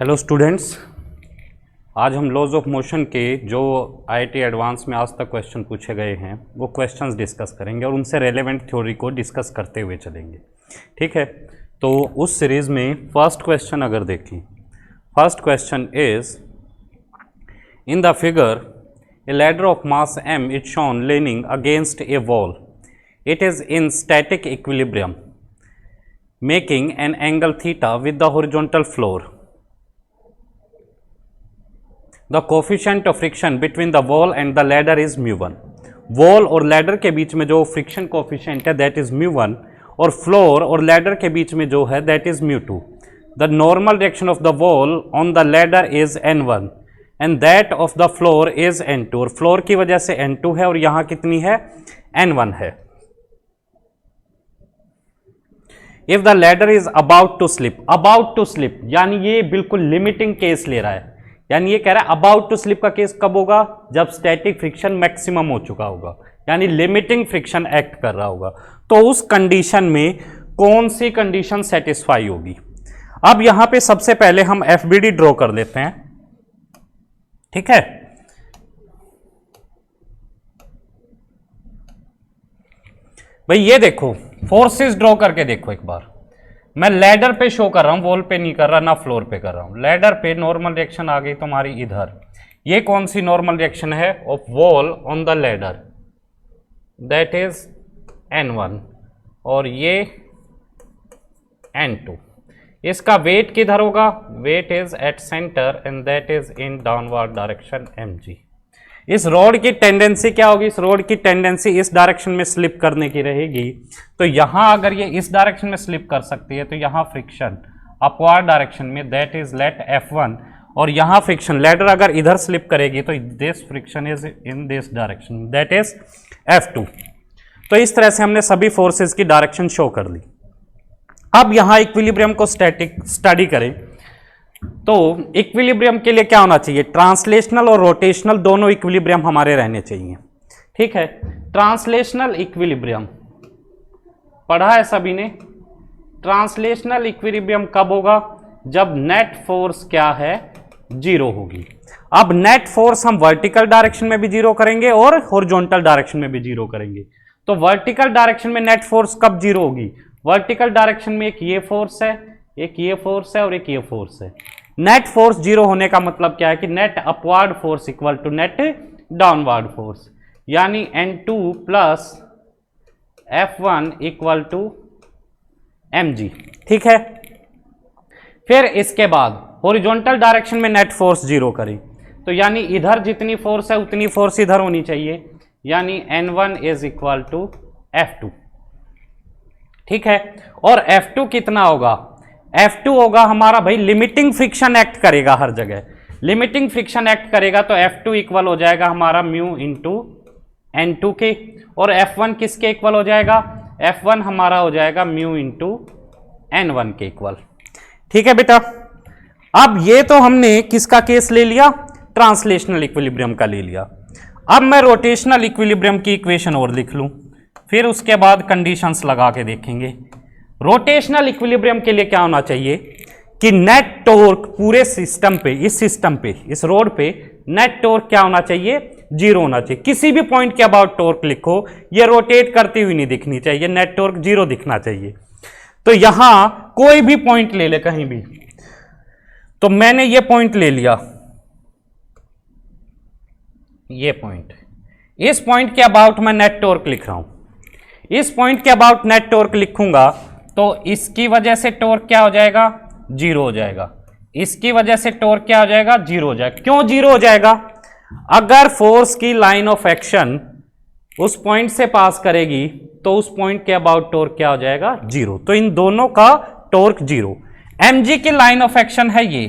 Hello students, आज हम laws of motion के जो आईआईटी एडवांस में आज तक क्वेश्चन पूछे गए हैं वो क्वेश्चंस डिस्कस करेंगे और उनसे रेलेवेंट थ्योरी को डिस्कस करते हुए चलेंगे। ठीक है, तो उस सीरीज़ में फर्स्ट क्वेश्चन अगर देखें, first question is in the figure A ladder of mass m is shown leaning against A wall, it is in static equilibrium making an angle theta with the horizontal floor. The coefficient of friction between the wall and the ladder is μ1। Wall और ladder के बीच में जो friction coefficient है that is μ1 और floor और ladder के बीच में जो है that is μ2। The normal direction of the wall on the ladder is n1 and that of the floor is n2 और फ्लोर की वजह से n2 है और यहां कितनी है n1 है। If the ladder is about to slip यानी ये बिल्कुल लिमिटिंग केस ले रहा है, यानी ये कह रहा है अबाउट टू स्लिप का केस कब होगा, जब स्टैटिक फ्रिक्शन मैक्सिमम हो चुका होगा, यानी लिमिटिंग फ्रिक्शन एक्ट कर रहा होगा। तो उस कंडीशन में कौन सी कंडीशन सेटिस्फाई होगी। अब यहां पे सबसे पहले हम एफबीडी ड्रॉ कर लेते हैं। ठीक है, भाई ये देखो फोर्सेस ड्रॉ करके देखो एक बार। मैं लैडर पे शो कर रहा हूं, वॉल पे नहीं कर रहा, ना फ्लोर पे कर रहा हूं। लैडर पे नॉर्मल रिएक्शन आ गई तुम्हारी इधर, ये कौन सी नॉर्मल रिएक्शन है of wall on the ladder, that is n1 और ये n2। इसका वेट किधर होगा, weight is at centre and that is in downward direction mg। इस रॉड की टेंडेंसी क्या होगी, इस रॉड की टेंडेंसी इस डायरेक्शन में स्लिप करने की रहेगी। तो यहां अगर ये इस डायरेक्शन में स्लिप कर सकती है तो यहां फ्रिक्शन अपवर्ड डायरेक्शन में दैट इज लेट F1 और यहां फ्रिक्शन लैडर अगर इधर स्लिप करेगी तो this friction is in this direction that is F2। तो इस तरह से हमने सभी फोर्सेस की डायरेक्शन शो कर ली। अब यहां इक्विलिब्रियम को स्टडी करें तो इक्विलिब्रियम के लिए क्या होना चाहिए, ट्रांसलेशनल और रोटेशनल दोनों इक्विलिब्रियम हमारे रहने चाहिए। ठीक है, ट्रांसलेशनल इक्विलिब्रियम पढ़ा है सभी ने। ट्रांसलेशनल इक्विलिब्रियम कब होगा, जब नेट फोर्स क्या है, जीरो होगी। अब नेट फोर्स हम वर्टिकल डायरेक्शन में भी जीरो करेंगे और हॉरिजॉन्टल डायरेक्शन में भी जीरो करेंगे। तो वर्टिकल डायरेक्शन में नेट फोर्स कब जीरो होगी, वर्टिकल डायरेक्शन में एक ये फोर्स है, एक ये फोर्स है और एक ये फोर्स है। नेट फोर्स जीरो होने का मतलब क्या है कि net upward force equal to net downward force, यानी n2 plus F1 equal to mg। ठीक है, फिर इसके बाद हॉरिजॉन्टल डायरेक्शन में नेट फोर्स जीरो करें तो यानी इधर जितनी फोर्स है उतनी फोर्स इधर होनी चाहिए, यानी n1 is equal to F2। ठीक है, और F2 कितना होगा, F2 होगा हमारा भाई लिमिटिंग फ्रिक्शन एक्ट करेगा हर जगह, लिमिटिंग फ्रिक्शन एक्ट करेगा तो F2 इक्वल हो जाएगा हमारा म्यू इंटू n2 के, और F1 किसके इक्वल हो जाएगा, F1 हमारा हो जाएगा म्यू इंटू n1 के इक्वल। ठीक है बेटा, अब ये तो हमने किसका केस ले लिया, ट्रांसलेशनल इक्विलिब्रियम का ले लिया। अब मैं रोटेशनल इक्विलिब्रियम की इक्वेशन और लिख लूं, फिर उसके बाद कंडीशंस लगा के देखेंगे। रोटेशनल इक्विलिब्रियम के लिए क्या होना चाहिए कि नेट टॉर्क पूरे सिस्टम पे, इस सिस्टम पे, इस रोड पे नेट टॉर्क क्या होना चाहिए, जीरो होना चाहिए। किसी भी पॉइंट के अबाउट टॉर्क लिखो, ये रोटेट करती हुई नहीं दिखनी चाहिए, नेट टॉर्क जीरो दिखना चाहिए। तो यहां कोई भी पॉइंट ले ले कहीं भी, तो मैंने ये पॉइंट ले लिया, ये पॉइंट, इस पॉइंट के अबाउट मैं नेट टॉर्क लिख रहा हूं, इस पॉइंट के अबाउट नेट टॉर्क लिखूंगा तो इसकी वजह से टॉर्क क्या हो जाएगा, जीरो हो जाएगा। इसकी वजह से टॉर्क क्या हो जाएगा, जीरो हो जाएगा। क्यों जीरो हो जाएगा, अगर फोर्स की लाइन ऑफ एक्शन उस पॉइंट से पास करेगी तो उस पॉइंट के अबाउट टॉर्क क्या हो जाएगा, जीरो। तो इन दोनों का टॉर्क जीरो। mg की लाइन ऑफ एक्शन है ये,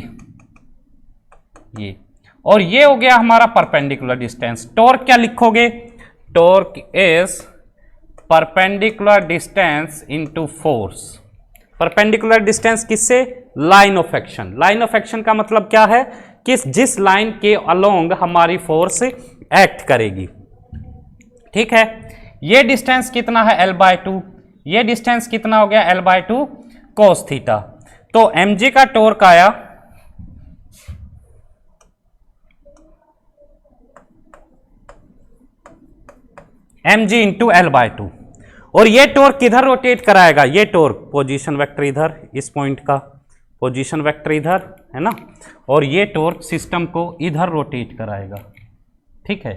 और ये हो गया हमारा परपेंडिकुलर डिस्टेंस। टॉर्क क्या लिखोगे, torque is perpendicular distance into force. Perpendicular distance किससे, line of action. Line of action का मतलब क्या है कि जिस लाइन के अलोंग हमारी फोर्स एक्ट करेगी। ठीक है, ये डिस्टेंस कितना है l/2, ये डिस्टेंस कितना हो गया l/2 cos थीटा। तो mg का टॉर्क आया mg into L by two. और ये टॉर्क किधर रोटेट कराएगा, ये टॉर्क पोजीशन वेक्टर इधर, इस पॉइंट का पोजीशन वेक्टर इधर है ना, और ये टॉर्क सिस्टम को इधर रोटेट कराएगा। ठीक है,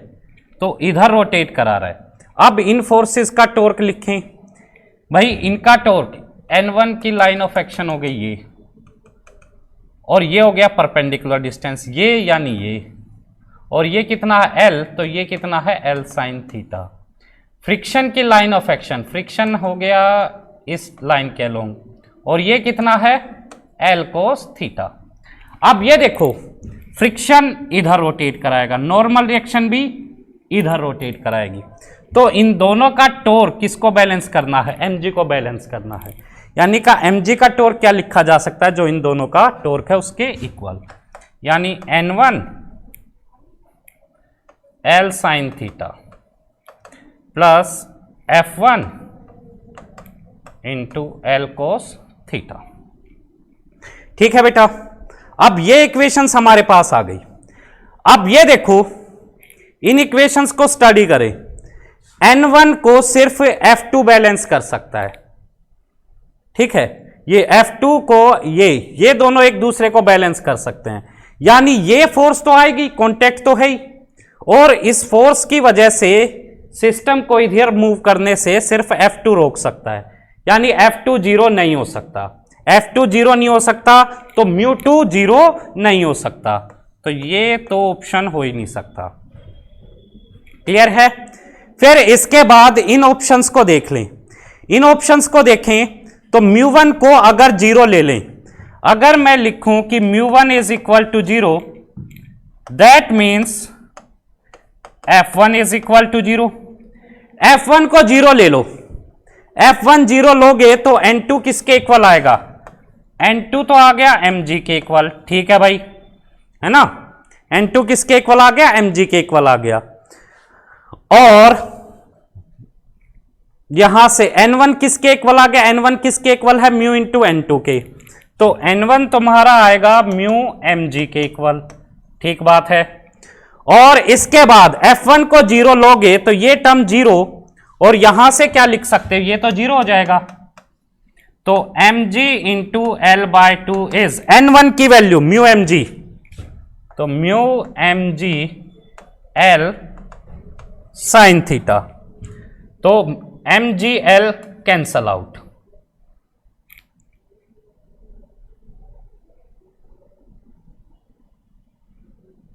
तो इधर रोटेट करा रहा है। अब इन फोर्सेस का टॉर्क लिखें भाई, इनका टॉर्क N1 की लाइन ऑफ एक्शन हो गई ये, और ये हो गया परपेंडिकुलर डिस्टेंस ये यानी ये, और ये कितना है L, तो ये कितना है L साइन थीटा। फ्रिक्शन की लाइन ऑफ एक्शन, फ्रिक्शन हो गया इस लाइन के अलोंग, और ये कितना है L कोस थीटा। अब ये देखो फ्रिक्शन इधर रोटेट कराएगा, नॉर्मल रिएक्शन भी इधर रोटेट कराएगी, तो इन दोनों का टॉर्क किसको बैलेंस करना है, mg को बैलेंस करना है। यानी का mg का टॉर्क क्या लिखा जा सकता है, जो इन दोनों का टॉर्क है उसके इक्वल, यानी N1 L sine theta plus F1 into L कोस थीटा। ठीक है बेटा, अब ये इक्वेशंस हमारे पास आ गई। अब ये देखो इन इक्वेशंस को स्टडी करें, N1 को सिर्फ F2 बैलेंस कर सकता है। ठीक है, ये F2 को ये दोनों एक दूसरे को बैलेंस कर सकते हैं, यानी ये फोर्स तो आएगी, कॉन्टैक्ट तो है ही, और इस फोर्स की वजह से सिस्टम को इधर मूव करने से सिर्फ F2 रोक सकता है, यानी F2 जीरो नहीं हो सकता। F2 जीरो नहीं हो सकता तो μ2 जीरो नहीं हो सकता, तो ये तो ऑप्शन हो ही नहीं सकता। क्लियर है? फिर इसके बाद इन ऑप्शंस को देख लें। इन ऑप्शंस को देखें तो μ1 को अगर जीरो ले लें, अगर मैं लिखूं कि μ1 is equal to zero, that means F1 is equal to zero. F1 को जीरो ले लो, F1 जीरो लोगे तो N2 किसके इक्वल आएगा, N2 तो आ गया mg के इक्वल। ठीक है भाई, है ना, N2 किसके इक्वल आ गया, mg के इक्वल आ गया। और यहां से N1 किसके इक्वल आ गया, N1 किसके इक्वल है, म्यू इंटू N2 के, तो N1 तुम्हारा आएगा म्यू mg के इक्वल। ठीक बात है। और इसके बाद F1 को जीरो लोगे तो ये टर्म जीरो, और यहां से क्या लिख सकते हो, ये तो जीरो हो जाएगा, तो mg into L by two is N1 की वैल्यू म्यू mg, तो mu mg L sine theta, तो mgl कैंसल आउट।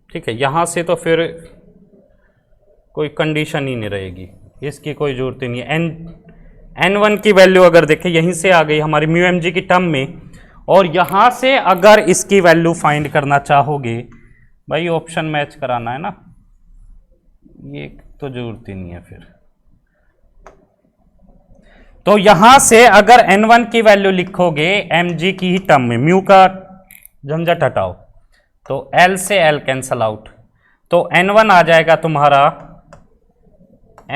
ठीक है, यहां से तो फिर कोई कंडीशन ही नहीं रहेगी, इसकी कोई जरूरत ही नहीं है। N1 की वैल्यू अगर देखें यहीं से आ गई हमारी म्यू mg की टर्म में, और यहां से अगर इसकी वैल्यू फाइंड करना चाहोगे, भाई ऑप्शन मैच कराना है ना, ये तो जरूरत ही नहीं है फिर। तो यहां से अगर N1 की वैल्यू लिखोगे mg की ही टर्म में, म्यू का झंझट हटाओ, तो L से L कैंसल आउट, तो N1 आ जाएगा तुम्हारा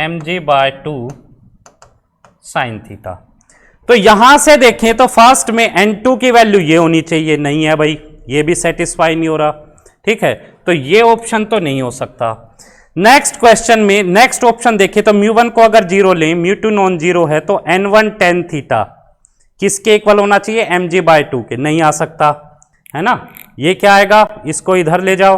mg by two sine theta. तो यहां से देखें तो फर्स्ट में N2 की वैल्यू ये होनी चाहिए, नहीं है भाई, ये भी सेटिस्फाई नहीं हो रहा। ठीक है, तो ये ऑप्शन तो नहीं हो सकता। नेक्स्ट क्वेश्चन में नेक्स्ट ऑप्शन देखें तो μ1 को अगर जीरो लें, μ2 नॉन जीरो है, तो N1 tan थीटा किसके इक्वल होना चाहिए, mg बाय टू के, नहीं आ सकता, है ना। ये क्या आएगा, इसको इधर ले जाओ,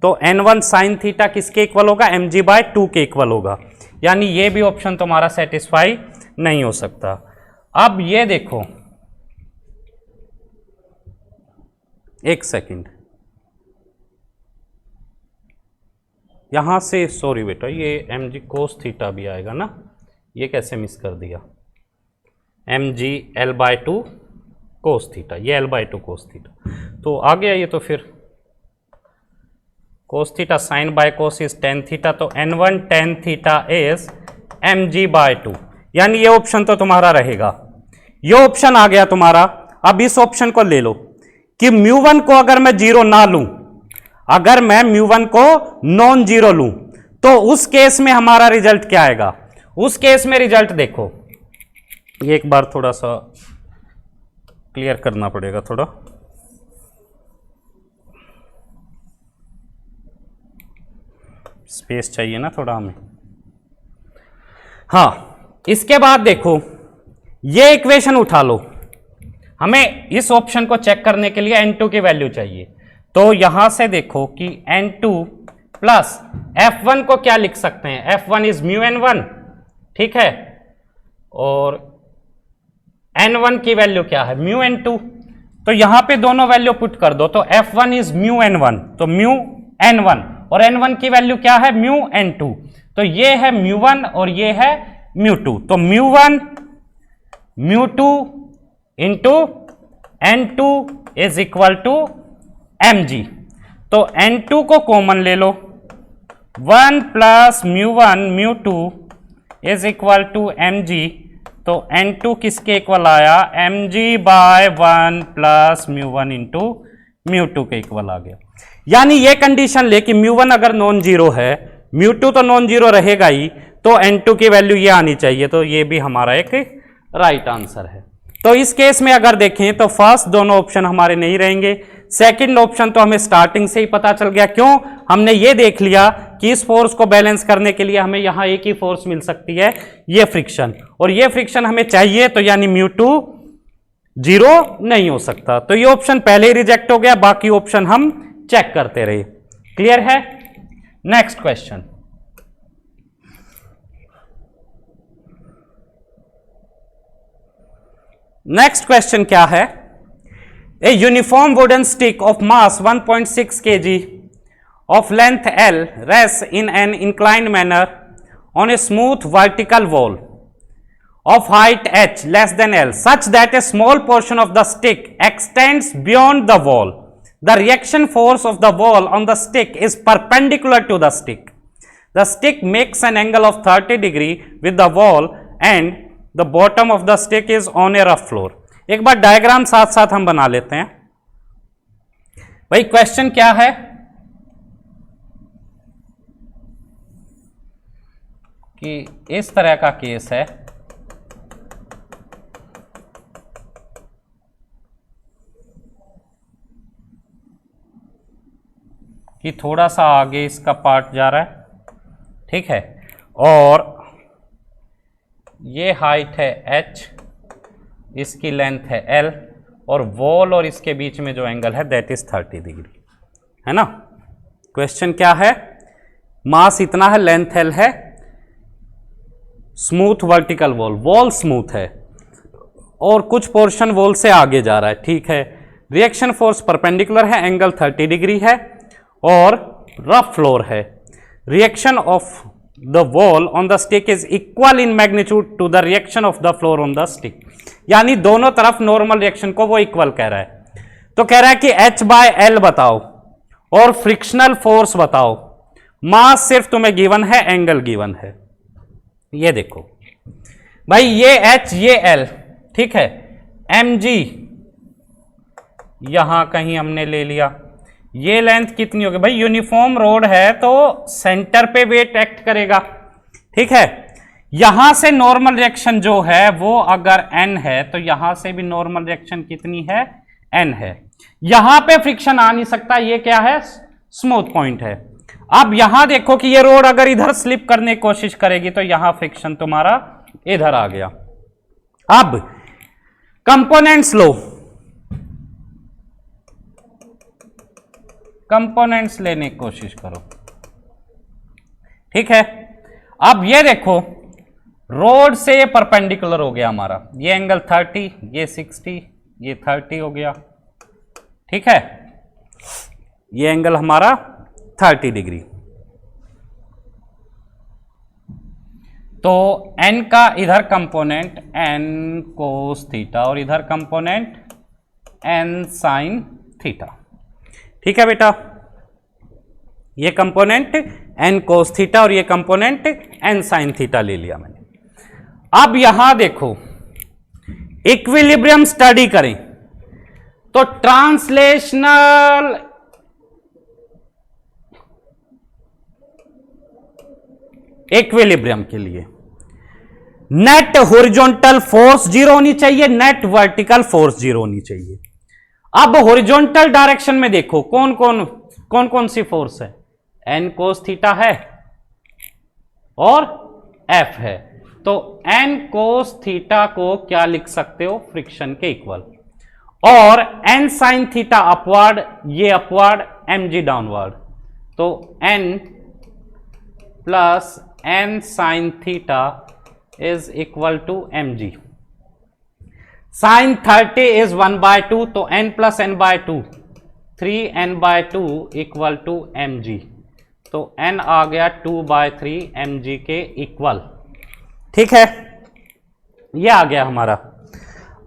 तो N1 साइन थीटा किसके इक्वल होगा, mg बाय टू के इक्वल होगा, यानी ये भी ऑप्शन तुम्हारा सेटिस्फाई नहीं हो सकता। अब ये देखो, एक सेकंड, यहां से सॉरी बेटा, ये mg कोस थीटा भी आएगा ना, ये कैसे मिस कर दिया, mg l by two cos theta, ये l by two cos theta तो आ गया ये, तो फिर cos theta sine by cos is tan theta, तो N1 tan theta is mg by two, यानी ये ऑप्शन तो तुम्हारा रहेगा। ये ऑप्शन आ गया तुम्हारा। अब इस ऑप्शन को ले लो कि μ1 को अगर मैं जीरो ना लूं, अगर मैं μ1 को नॉन जीरो लूं, तो उस केस में हमारा रिजल्ट क्या आएगा, उस केस में रिजल्ट देखो, ये एक बार थोड़ा सा क्लियर करना पड़ेगा, थोड़ा स्पेस चाहिए ना थोड़ा हमें। हाँ, इसके बाद देखो ये इक्वेशन उठा लो, हमें इस ऑप्शन को चेक करने के लिए n2 की वैल्यू चाहिए। तो यहां से देखो कि n2 प्लस f1 को क्या लिख सकते हैं, f1 इज म्यू n1, ठीक है, और n1 की वैल्यू क्या है, म्यू n2। तो यहां पे दोनों वैल्यू पुट कर दो, तो f1 इज म्यू n1, तो म्यू n1, और n1 की वैल्यू क्या है, म्यू n2। तो ये है म्यू1 और ये है म्यू2, तो म्यू1 म्यू2 into n2 is equal to mg। तो n2 को कॉमन ले लो, 1 प्लस म्यू1 म्यू2 इज इक्वल टू mg। तो n2 किसके इक्वल आया, mg बाय 1 प्लस म्यू1 इंटू म्यू2 के इक्वल आ गया। यानी ये कंडीशन ले कि म्यू1 अगर नॉन जीरो है, म्यू2 तो नॉन जीरो रहेगा ही, तो n2 की वैल्यू ये आनी चाहिए। तो ये भी हमारा एक राइट आंसर है। तो इस केस में अगर देखें तो फर्स्ट दोनों ऑप्शन हमारे नहीं रहेंगे, सेकंड ऑप्शन तो हमें स्टार्टिंग से ही पता चल गया। क्यों, हमने ये देख लिया कि इस फोर्स को बैलेंस करने के लिए हमें यहां एक ही फोर्स मिल सकती है, ये फ्रिक्शन, और ये फ्रिक्शन हमें चाहिए, तो यानी म्यू2 जीरो नहीं हो सकता। तो ये ऑप्शन पहले ही रिजेक्ट हो गया, बाकी ऑप्शन हम चेक करते रहे। क्लियर है? नेक्स्ट क्वेश्चन, नेक्स्ट क्वेश्चन क्या है, a uniform wooden stick of mass 1.6 kg of length L rests in an inclined manner on a smooth vertical wall of height h less than L such that a small portion of the stick extends beyond the wall. The reaction force of the wall on the stick is perpendicular to the stick. The stick makes an angle of 30 degree with the wall and the bottom of the stick is on a rough floor. एक बार diagram साथ साथ हम बना लेते हैं। भाई question क्या है कि इस तरह का केस है कि थोड़ा सा आगे इसका पार्ट जा रहा है, ठीक है, और ये हाइट है h, इसकी लेंथ है l, और वॉल और इसके बीच में जो एंगल है दैट इज 30 डिग्री, है ना। क्वेश्चन क्या है, मास इतना है, लेंथ l है, smooth vertical wall, wall smooth है और कुछ पोर्शन वॉल से आगे जा रहा है, ठीक है। रिएक्शन फोर्स परपेंडिकुलर है, एंगल 30 डिग्री है और रफ फ्लोर है। Reaction of the wall on the stick is equal in magnitude to the reaction of the floor on the stick, यानी दोनों तरफ नॉर्मल रिएक्शन को वो इक्वल कह रहा है। तो कह रहा है कि h बाय एल बताओ और फ्रिक्शनल फोर्स बताओ, मास सिर्फ तुम्हें गिवन है, एंगल गिवन है। ये देखो भाई, ये h ये l, ठीक है, mg यहां कहीं हमने ले लिया, ये लेंथ कितनी होगी भाई, यूनिफॉर्म रोड है तो सेंटर पे वेट एक्ट करेगा, ठीक है। यहां से नॉर्मल रिएक्शन जो है वो अगर n है तो यहां से भी नॉर्मल रिएक्शन कितनी है, n है। यहां पे फ्रिक्शन आ नहीं सकता, ये क्या है, स्मूथ पॉइंट है। अब यहां देखो कि ये रोड अगर इधर स्लिप करने की कोशिश करेगी तो यहां फ्रिक्शन तुम्हारा इधर आ गया। अब कंपोनेंट्स लो, कंपोनेंट्स लेने की कोशिश करो, ठीक है। अब ये देखो रोड से ये परपेंडिकुलर हो गया हमारा, ये एंगल 30, ये 60, ये 30 हो गया, ठीक है, ये एंगल हमारा 30 डिग्री। तो n का इधर कंपोनेंट n कोस थीटा और इधर कंपोनेंट n साइन थीटा, ठीक है बेटा। ये कंपोनेंट n कोस थीटा और ये कंपोनेंट n साइन थीटा ले लिया मैंने। अब यहां देखो इक्विलिब्रियम स्टडी करें तो ट्रांसलेशनल इक्विलिब्रियम के लिए नेट हॉरिजॉन्टल फोर्स जीरो होनी चाहिए, नेट वर्टिकल फोर्स जीरो होनी चाहिए। अब हॉरिजॉन्टल डायरेक्शन में देखो कौन कौन सी फोर्स है, n कोस थीटा है और f है। तो n cos थीटा को क्या लिख सकते हो, फ्रिक्शन के इक्वल, और n sin थीटा अपवर्ड, ये अपवर्ड, mg डाउनवर्ड, तो n plus n sin theta is equal to mg। sin 30 is 1/2, तो n plus n by 2, 3n/2 equal to mg, तो n आ गया 2/3 mg के इक्वल। ठीक है, ये आ गया हमारा।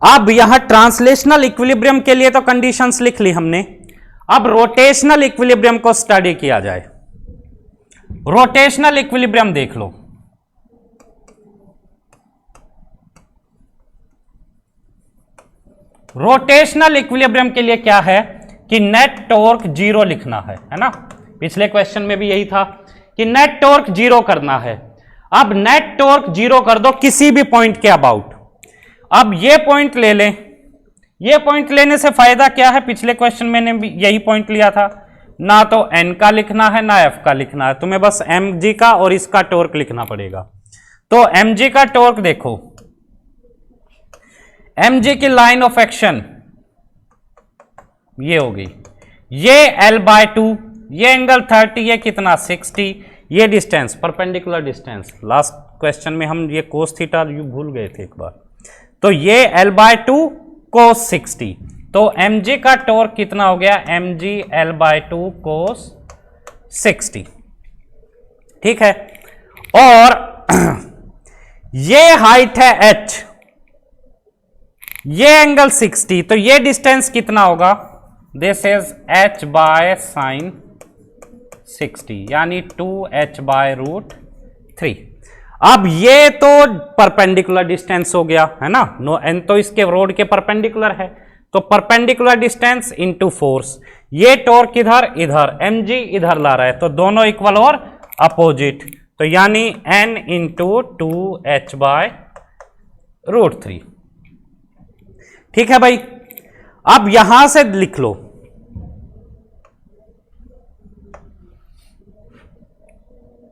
अब यहां ट्रांसलेशनल इक्विलिब्रियम के लिए तो कंडीशंस लिख ली हमने, अब रोटेशनल इक्विलिब्रियम को स्टडी किया जाए। रोटेशनल इक्विलिब्रियम देख लो, रोटेशनल इक्विलिब्रियम के लिए क्या है कि नेट टॉर्क जीरो लिखना है ना, पिछले क्वेश्चन में भी यही था कि नेट टॉर्क जीरो करना है। अब नेट टॉर्क जीरो कर दो किसी भी पॉइंट के अबाउट। अब ये पॉइंट ले लें, ये पॉइंट लेने से फायदा क्या है, पिछले क्वेश्चन में भी यही पॉइंट लिया था, ना तो n का लिखना है ना f का लिखना है, तुम्हें बस mg का और इसका टॉर्क लिखना पड़ेगा। तो mg का टॉर्क देखो, mg की लाइन ऑफ एक्शन ये होगी, ये l/2, ये एंगल 30, ये कितना 60, ये distance perpendicular distance, last question में हम ये कोस थीटा भूल गए थे एक बार, तो ये l/2 कोस 60, तो mg का टॉर्क कितना हो गया, mg l/2 कोस 60। ठीक है, और ये हाइट है h, ये एंगल 60, तो ये डिस्टेंस कितना होगा, this is h by sine 60, यानी 2h/√3। अब ये तो परपेंडिकुलर डिस्टेंस हो गया है ना, नो n तो इसके रोड के परपेंडिकुलर है, तो परपेंडिकुलर डिस्टेंस इनटू फोर्स, ये टॉर्क इधर इधर, mg इधर ला रहा है, तो दोनों इक्वल और अपोजिट, तो यानी n इंटू 2h/√3। ठीक है भाई, अब यहां से लिख लो,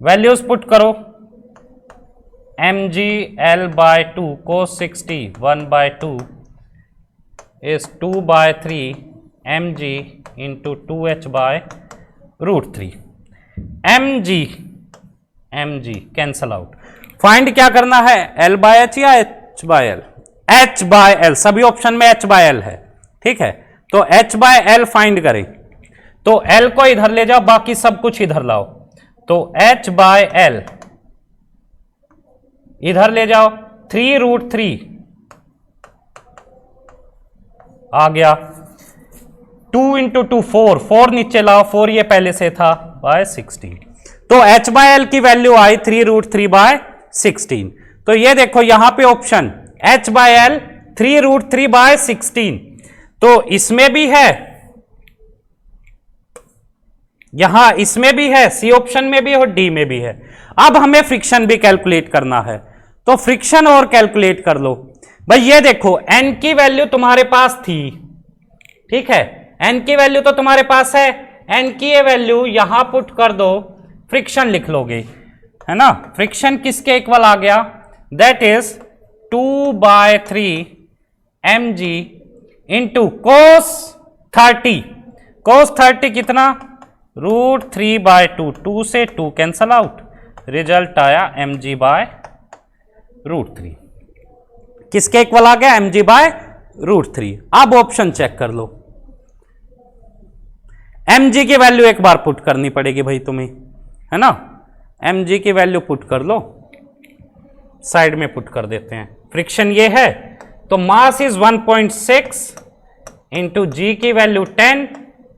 वैल्यूज पुट करो, mg l/2 cos 60 1/2 is 2/3 mg into 2h/√3। mg cancel out, find क्या करना है, l/h या h/l, h/l, सभी ऑप्शन में h/l है। ठीक है, तो h/l फाइंड करें, तो l को इधर ले जाओ, बाकी सब कुछ इधर लाओ, तो h/l इधर ले जाओ, 3√3 आ गया, 2 इंटू 2 4, 4 नीचे लाओ, 4 ये पहले से था, बाय 16, तो h/l की वैल्यू आई 3√3/16। तो ये देखो यहां पे ऑप्शन h/l 3√3/16, तो इसमें भी है, यहां इसमें भी है, सी ऑप्शन में भी और डी में भी है। अब हमें फ्रिक्शन भी कैलकुलेट करना है, तो फ्रिक्शन और कैलकुलेट कर लो भाई। ये देखो n की वैल्यू तुम्हारे पास थी, ठीक है, n की वैल्यू तो तुम्हारे पास है, n की ये वैल्यू यहां पुट कर दो, फ्रिक्शन लिख लोगे, है ना। फ्रिक्शन किसके इक्वल आ गया, that is 2/3 mg into cos 30, कोस 30 कितना, √3/2, 2 से 2 कैंसल आउट, रिजल्ट आया mg/√3। किसके इक्वल आ गया, mg/√3। अब ऑप्शन चेक कर लो, mg की वैल्यू एक बार पुट करनी पड़ेगी भाई तुम्हें, है ना, mg की वैल्यू पुट कर लो, साइड में पुट कर देते हैं। फ्रिक्शन ये है, तो मास इज 1.6 इंटू जी की value 10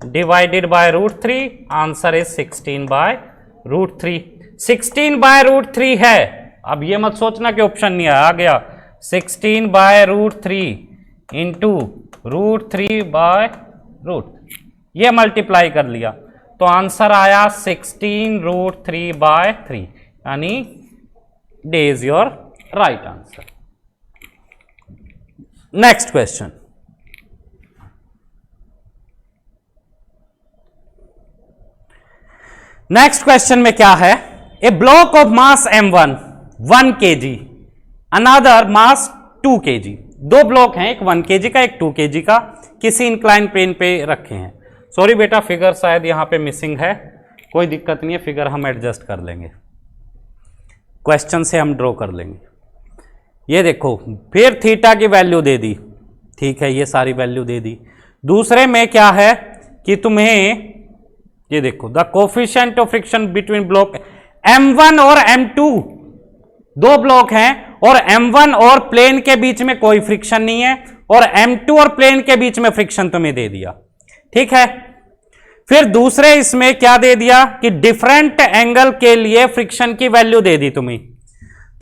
divided by √3, answer is 16/√3। 16/√3 है, अब ये मत सोचना कि ऑप्शन नहीं आ गया, 16/√3 इंटू √3/√3, ये मल्टीप्लाई कर लिया, तो आंसर आया 16√3/3, यानी D is your right answer. Next question, next question में क्या है, a block of mass m1 1 kg another mass 2 kg। दो ब्लॉक हैं, एक 1 kg का, एक 2 kg का, किसी इंक्लाइन प्लेन पे रखे हैं। सॉरी बेटा, फिगर शायद यहाँ पे मिसिंग है, कोई दिक्कत नहीं है, फिगर हम एडजस्ट कर लेंगे, क्वेश्चन से हम ड्रॉ कर लेंगे। ये देखो, फिर थीटा की वैल्यू दे दी, ठीक है, ये सारी वैल्यू दे दी। दूसरे में क्या है कि तुम्हें ये देखो, the coefficient of friction between block M1 और M2, दो ब्लॉक हैं और M1 और प्लेन के बीच में कोई फ्रिक्शन नहीं है, और M2 और प्लेन के बीच में फ्रिक्शन तुम्हें दे दिया, ठीक है। फिर दूसरे इसमें क्या दे दिया कि डिफरेंट एंगल के लिए फ्रिक्शन की वैल्यू दे दी तुम्हें।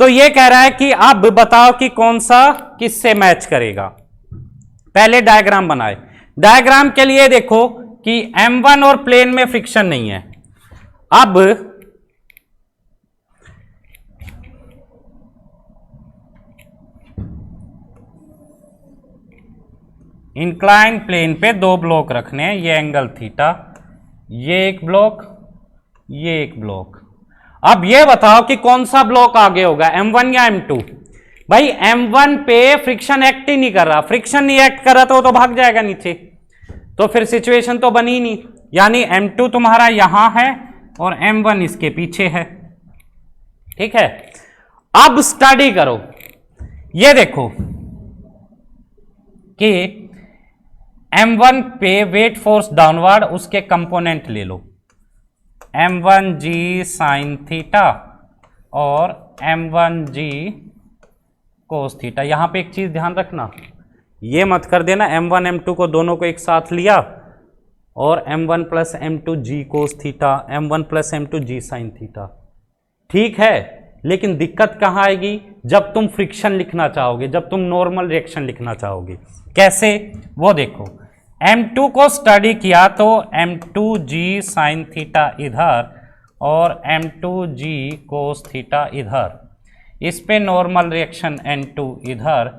तो ये कह रहा है कि अब बताओ कि कौन सा किससे मैच करेगा। पहले डायग्राम बनाए। डायग्राम के लिए देखो कि M1 और प्लेन में फ्रिक्शन नहीं है। अब इंक्लाइन प्लेन पे दो ब्लॉक रखने हैं, ये एंगल थीटा, ये एक ब्लॉक, ये एक ब्लॉक। अब ये बताओ कि कौन सा ब्लॉक आगे होगा, M1 या M2। भाई M1 पे फ्रिक्शन एक्ट ही नहीं कर रहा, फ्रिक्शन नहीं एक्ट कर रहा तो भाग जाएगा नीचे, तो फिर सिचुएशन तो बनी नहीं। यानी M2 तुम्हारा यहां है और M1 इसके पीछे है, ठीक है। अब स्टडी करो, ये देखो कि M1 पे वेट फोर्स डाउनवर्ड, उसके कंपोनेंट ले लो, M1g साइन थीटा और M1g कोस थीटा। यहां पे एक चीज ध्यान रखना, ये मत कर देना M1 M2 को दोनों को एक साथ लिया और M1 plus M2 g cos theta, M1 plus M2 g sine theta, ठीक है। लेकिन दिक्कत कहां आएगी, जब तुम फ्रिक्शन लिखना चाहोगे, जब तुम नॉर्मल रिएक्शन लिखना चाहोगे। कैसे, वो देखो, M2 को स्टडी किया तो M2g साइन थीटा इधर और M2g कोस थीटा इधर, इस पे नॉर्मल रिएक्शन N2 इधर,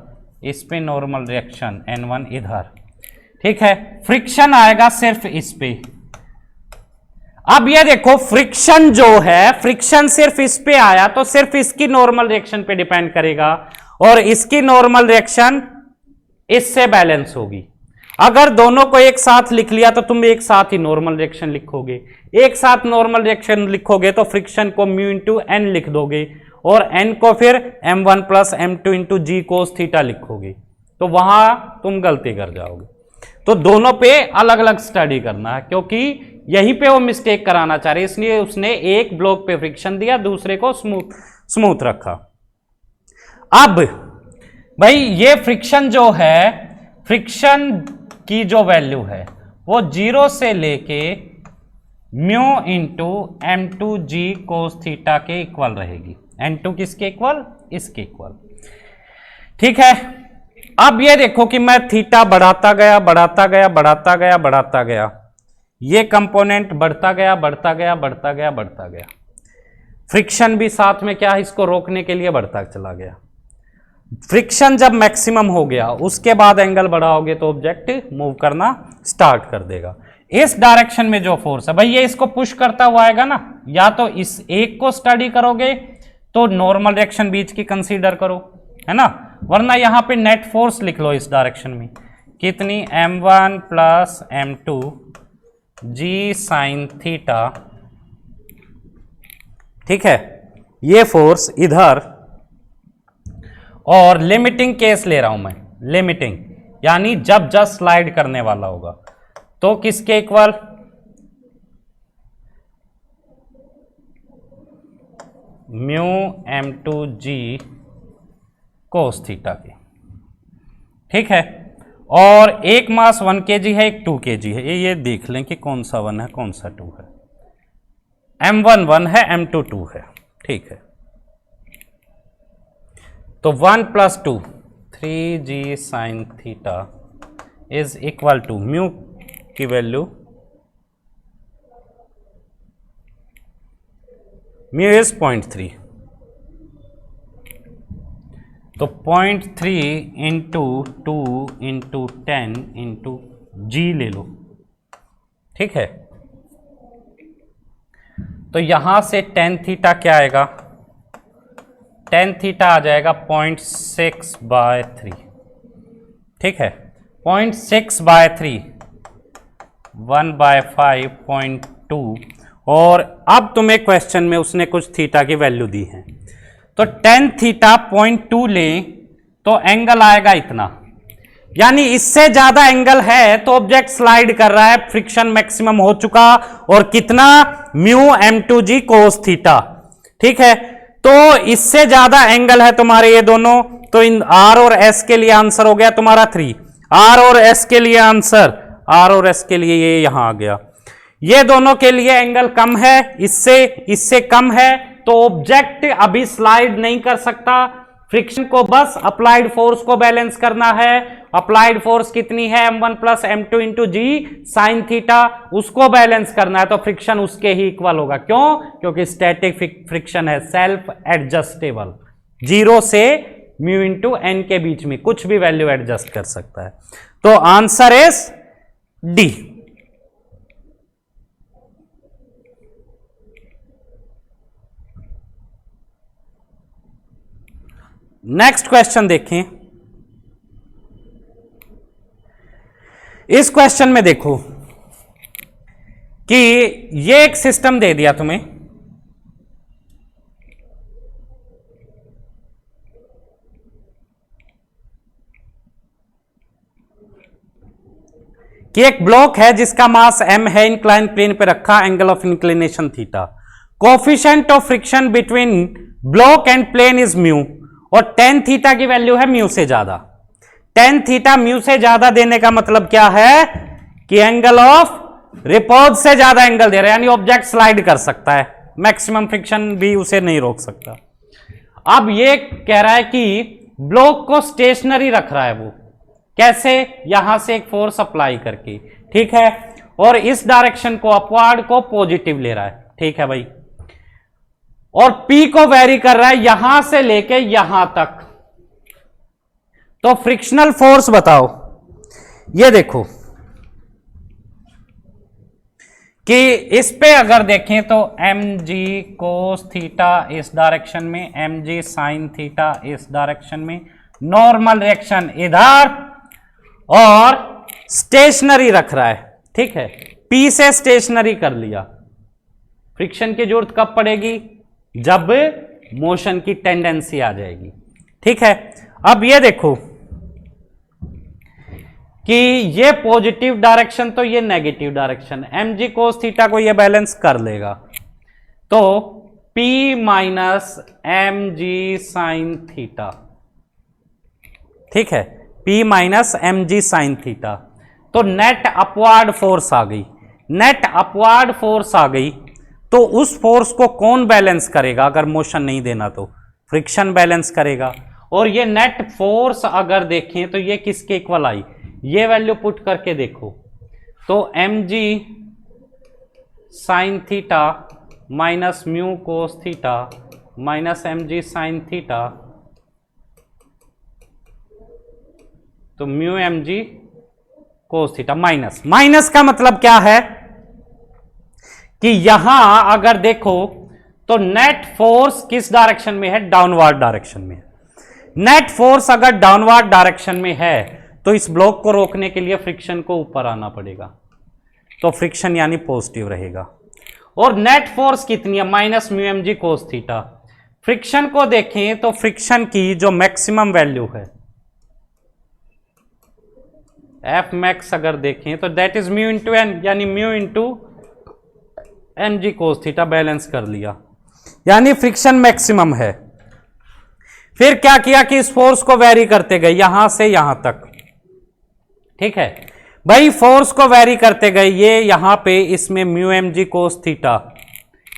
इस पे नॉर्मल रिएक्शन N1 इधर, ठीक है। फ्रिक्शन आएगा सिर्फ इस पे। अब ये देखो, फ्रिक्शन जो है, फ्रिक्शन सिर्फ इस पे आया तो सिर्फ इसकी नॉर्मल रिएक्शन पे डिपेंड करेगा, और इसकी नॉर्मल रिएक्शन इससे बैलेंस होगी। अगर दोनों को एक साथ लिख लिया तो तुम एक साथ ही नॉर्मल रिएक्शन लिखोगे, एक साथ नॉर्मल रिएक्शन लिखोगे तो फ्रिक्शन को म्यू इंटू एन लिख दोगे, और n को फिर M1 प्लस M2 इंटू जी कोस थीटा लिखोगे, तो वहां तुम गलती कर जाओगे। तो दोनों पे अलग अलग स्टडी करना है, क्योंकि यहीं पे वो मिस्टेक कराना चाह रहे, इसलिए उसने एक ब्लॉक पे फ्रिक्शन दिया, दूसरे को स्मूथ रखा। अब भाई ये फ्रिक्शन जो है, फ्रिक्शन की जो वैल्यू है वो 0 से लेके mu into M2g cos theta के इक्वल रहेगी। N2 किसके इक्वल, इसके इक्वल, ठीक है। अब ये देखो कि मैं थीटा बढ़ाता गया बढ़ाता गया बढ़ाता गया बढ़ाता गया, ये कंपोनेंट बढ़ता गया बढ़ता गया बढ़ता गया बढ़ता गया, फ्रिक्शन भी साथ में क्या, इसको रोकने के लिए बढ़ता चला गया। फ्रिक्शन जब मैक्सिमम हो गया उसके बाद एंगल बढ़ाओगे तो ऑब्जेक्ट मूव करना स्टार्ट कर देगा। इस डायरेक्शन में जो फोर्स है भाई, ये इसको पुश करता हुआ आएगा ना, या तो इस एक को स्टडी करोगे तो नॉर्मल रिएक्शन बीच की कंसीडर करो, है ना, वरना यहां पे नेट फोर्स लिख लो इस डायरेक्शन में, कितनी, M1 plus M2 g sine theta, ठीक है, ये फोर्स इधर। और लिमिटिंग केस ले रहा हूं मैं, लिमिटिंग यानी जब जस्ट स्लाइड करने वाला होगा तो किसके equal, mu M2g cos theta के, ठीक है। और एक मास 1 kg है, एक 2 kg है, ये देख लें कि कौन सा 1 है कौन सा 2 है। M1 1 है, M2 2 है, ठीक है। तो 1 plus 2 3g sine theta is equal to mu की वैल्यू, म्यू इज 0.3, तो 0.3 इंटू 2 इंटू 10 इंटू जी ले लो, ठीक है। तो यहां से tan थीटा क्या आएगा, टेन थीटा आ जाएगा 0.6/3, ठीक है, 0.6/3 1/5.2। और अब तुम्हें क्वेश्चन में उसने कुछ थीटा की वैल्यू दी है, तो टेन थीटा 0.2 लें तो एंगल आएगा इतना, यानी इससे ज्यादा एंगल है तो ऑब्जेक्ट स्लाइड कर रहा है, फ्रिक्शन मैक्सिमम हो चुका, और कितना, म्यू m2g cos थीटा, ठीक है। तो इससे ज्यादा एंगल है तुम्हारे ये दोनों, तो इन r और s के लिए आंसर हो गया तुम्हारा 3, r और s के लिए आंसर, r और s के लिए ये यहां आ गया। ये दोनों के लिए एंगल कम है, इससे कम है, तो ऑब्जेक्ट अभी स्लाइड नहीं कर सकता, फ्रिक्शन को बस अप्लाइड फोर्स को बैलेंस करना है। अप्लाइड फोर्स कितनी है, m1 प्लस m2 इंटू जी साइन थीटा, उसको बैलेंस करना है, तो फ्रिक्शन उसके ही इक्वल होगा। क्यों? क्योंकि स्टैटिक फ्रिक्शन है, सेल्फ एडजस्टेबल, 0 से म्यू इंटू एन के बीच में कुछ भी वैल्यू एडजस्ट कर सकता है। तो answer is D. Next question देखें। इस क्वेश्चन में देखो कि ये एक सिस्टम दे दिया तुम्हें, कि एक ब्लॉक है जिसका मास m है, इंक्लाइन प्लेन पे रखा, angle of inclination theta, coefficient of friction between block and plane is mu, और टेन थीटा की वैल्यू है म्यू से ज्यादा। टेन थीटा म्यू से ज्यादा देने का मतलब क्या है कि एंगल ऑफ रिपोज से ज्यादा एंगल दे रहा है, यानी ऑब्जेक्ट स्लाइड कर सकता है, मैक्सिमम फ्रिक्शन भी उसे नहीं रोक सकता। अब ये कह रहा है कि ब्लॉक को स्टेशनरी रख रहा है, वो कैसे, यहां से एक फोर्स अप्लाई करके, ठीक है, और इस डायरेक्शन को अपवर्ड को पॉजिटिव ले रहा है, ठीक है भाई, और P को वेरी कर रहा है यहां से लेके यहां तक। तो फ्रिक्शनल फोर्स बताओ। ये देखो कि इस पे अगर देखें तो mg cos थीटा इस डायरेक्शन में, mg sin थीटा इस डायरेक्शन में, नॉर्मल रिएक्शन इधर, और स्टेशनरी रख रहा है, ठीक है, P से स्टेशनरी कर लिया। फ्रिक्शन की जरूरत कब पड़ेगी? जब मोशन की टेंडेंसी आ जाएगी, ठीक है। अब ये देखो कि ये पॉजिटिव डायरेक्शन तो ये negative direction, mg cos theta को ये बैलेंस कर लेगा, तो P minus mg sin theta, ठीक है, P minus mg sin theta, तो नेट अपवर्ड फोर्स आ गई। नेट अपवर्ड फोर्स आ गई तो उस फोर्स को कौन बैलेंस करेगा? अगर मोशन नहीं देना तो फ्रिक्शन बैलेंस करेगा। और ये नेट फोर्स अगर देखें तो ये किसके इक्वल आई, ये वैल्यू पुट करके देखो तो mg sin theta minus mu cos theta minus mg sin theta, तो mu mg cos theta minus, minus का मतलब क्या है कि यहां अगर देखो तो नेट फोर्स किस डायरेक्शन में है? डाउनवर्ड डायरेक्शन में है। नेट फोर्स अगर डाउनवर्ड डायरेक्शन में है तो इस ब्लॉक को रोकने के लिए फ्रिक्शन को ऊपर आना पड़ेगा, तो फ्रिक्शन यानी पॉजिटिव रहेगा। और नेट फोर्स कितनी है? Minus mu mg cos theta. Friction को देखें तो फ्रिक्शन की जो मैक्सिमम वैल्यू है एफ मैक्स अगर देखें तो that is mu into N, यानी mu into mg cos theta, balance कर लिया, यानी फ्रिक्शन मैक्सिमम है। फिर क्या किया कि इस फोर्स को वेरी करते गए यहां से यहां तक, ठीक है भाई, फोर्स को वेरी करते गए, ये यहां पे इसमें mu mg cos theta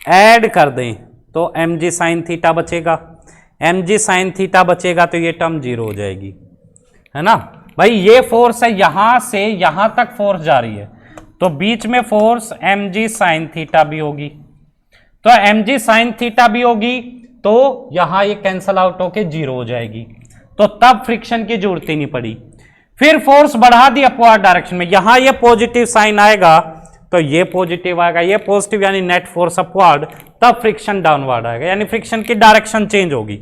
add कर दें तो mg sin थीटा बचेगा, mg sin थीटा बचेगा तो ये टर्म 0 हो जाएगी, है ना भाई। ये फोर्स है, यहां से यहां तक फोर्स जा रही है, तो बीच में फोर्स mg sin थीटा भी होगी, तो mg sin थीटा भी होगी, तो यहां ये कैंसल आउट होके 0 हो जाएगी, तो तब फ्रिक्शन की जरूरत ही नहीं पड़ी। फिर फोर्स बढ़ा दी अपवर्ड डायरेक्शन में, यहां ये पॉजिटिव साइन आएगा तो ये पॉजिटिव आएगा, ये पॉजिटिव यानी नेट फोर्स अपवर्ड, तब फ्रिक्शन डाउनवर्ड आएगा, यानी फ्रिक्शन की डायरेक्शन चेंज होगी।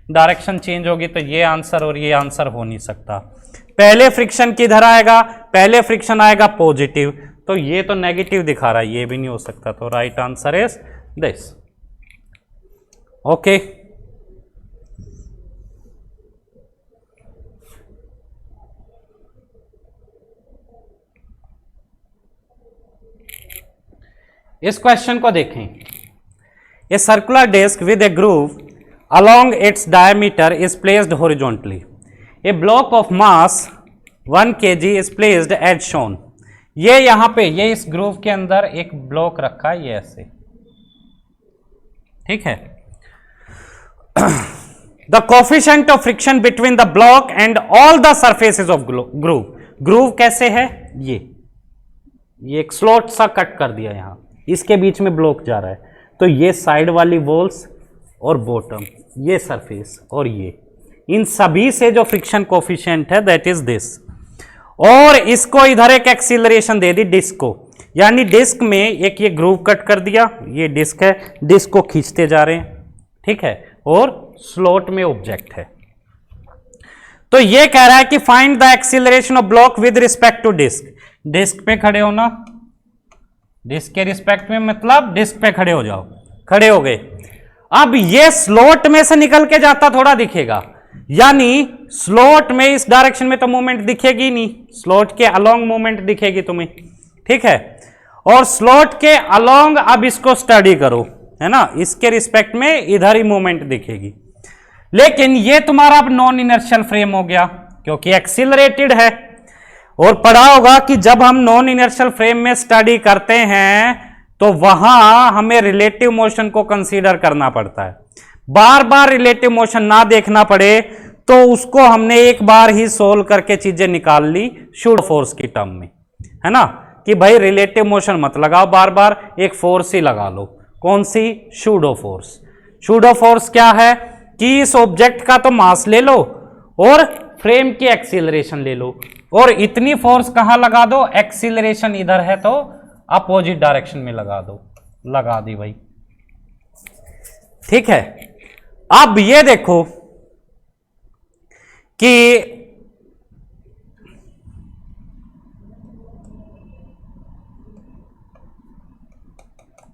डायरेक्शन चेंज होगी तो ये आंसर और ये आंसर हो नहीं सकता। पहले फ्रिक्शन किधर आएगा, पहले फ्रिक्शन आएगा पॉजिटिव, तो ये तो नेगेटिव दिखा रहा है, ये भी नहीं हो सकता, तो right answer is this. Okay, इस क्वेश्चन को देखें। A circular disc with a groove along its diameter is placed horizontally. A block of mass 1 kg is placed as shown. ये यहां पे ये इस ग्रूव के अंदर एक ब्लॉक रखा है, ये ऐसे, ठीक है। The coefficient of friction between the block and all the surfaces of groove. Groove कैसे है, ये एक स्लॉट सा कट कर दिया, यहां इसके बीच में ब्लॉक जा रहा है, तो ये साइड वाली वॉल्स और बॉटम, ये सरफेस और ये, इन सभी से जो फ्रिक्शन कोफिशिएंट है दैट इज दिस। और इसको इधर एक एक्सीलरेशन दे दी डिस्क को, यानी डिस्क में एक ये ग्रूव कट कर दिया, ये डिस्क है, डिस्क को खींचते जा रहे हैं, ठीक है, और स्लॉट में ऑब्जेक्ट है। तो ये कह रहा है कि find the acceleration of block with respect to disc. Disc पे खड़े होना, डिस्क के रिस्पेक्ट में मतलब डिस्क पे खड़े हो जाओ, खड़े हो गए। अब ये स्लॉट में से निकल के जाता थोड़ा दिखेगा, यानी स्लॉट में इस डायरेक्शन में तो मूवमेंट दिखेगी नहीं, स्लॉट के अलोंग मूवमेंट दिखेगी तुम्हें, ठीक है। और स्लॉट के अलोंग अब इसको स्टडी करो, है ना, इसके रिस्पेक्ट में इधर ही मूवमेंट दिखेगी। लेकिन ये तुम्हारा अब नॉन इनर्शियल फ्रेम हो गया क्योंकि एक्सीलरेटेड है। और पढ़ा होगा कि जब हम नॉन इनर्शियल फ्रेम में स्टडी करते हैं तो वहां हमें रिलेटिव मोशन को कंसीडर करना पड़ता है। बार बार रिलेटिव मोशन ना देखना पड़े तो उसको हमने एक बार ही सोल्व करके चीजें निकाल ली शूडो फोर्स की टर्म में, है ना, कि भाई रिलेटिव मोशन मत लगाओ बार बार, एक फोर्स ही लगा लो। कौन सी? Pseudo force. शूडो फोर्स क्या है कि इस ऑब्जेक्ट का तो मास ले लो और फ्रेम की एक्सीलरेशन ले लो, और इतनी फोर्स कहां लगा दो, एक्सीलरेशन इधर है तो अपोजिट डायरेक्शन में लगा दो, लगा दी भाई, ठीक है। अब ये देखो कि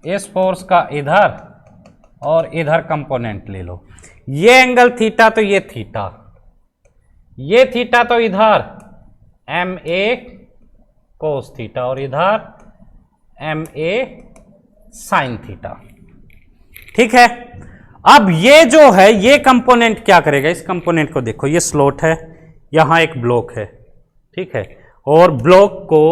इस फोर्स का इधर और इधर कंपोनेंट ले लो, ये एंगल थीटा तो ये थीटा, ये थीटा तो इधर एम ए कोस थीटा और इधर एम ए साइन थीटा, ठीक है। अब ये जो है ये कंपोनेंट क्या करेगा, इस कंपोनेंट को देखो, ये स्लॉट है, यहां एक ब्लॉक है, ठीक है, और ब्लॉक को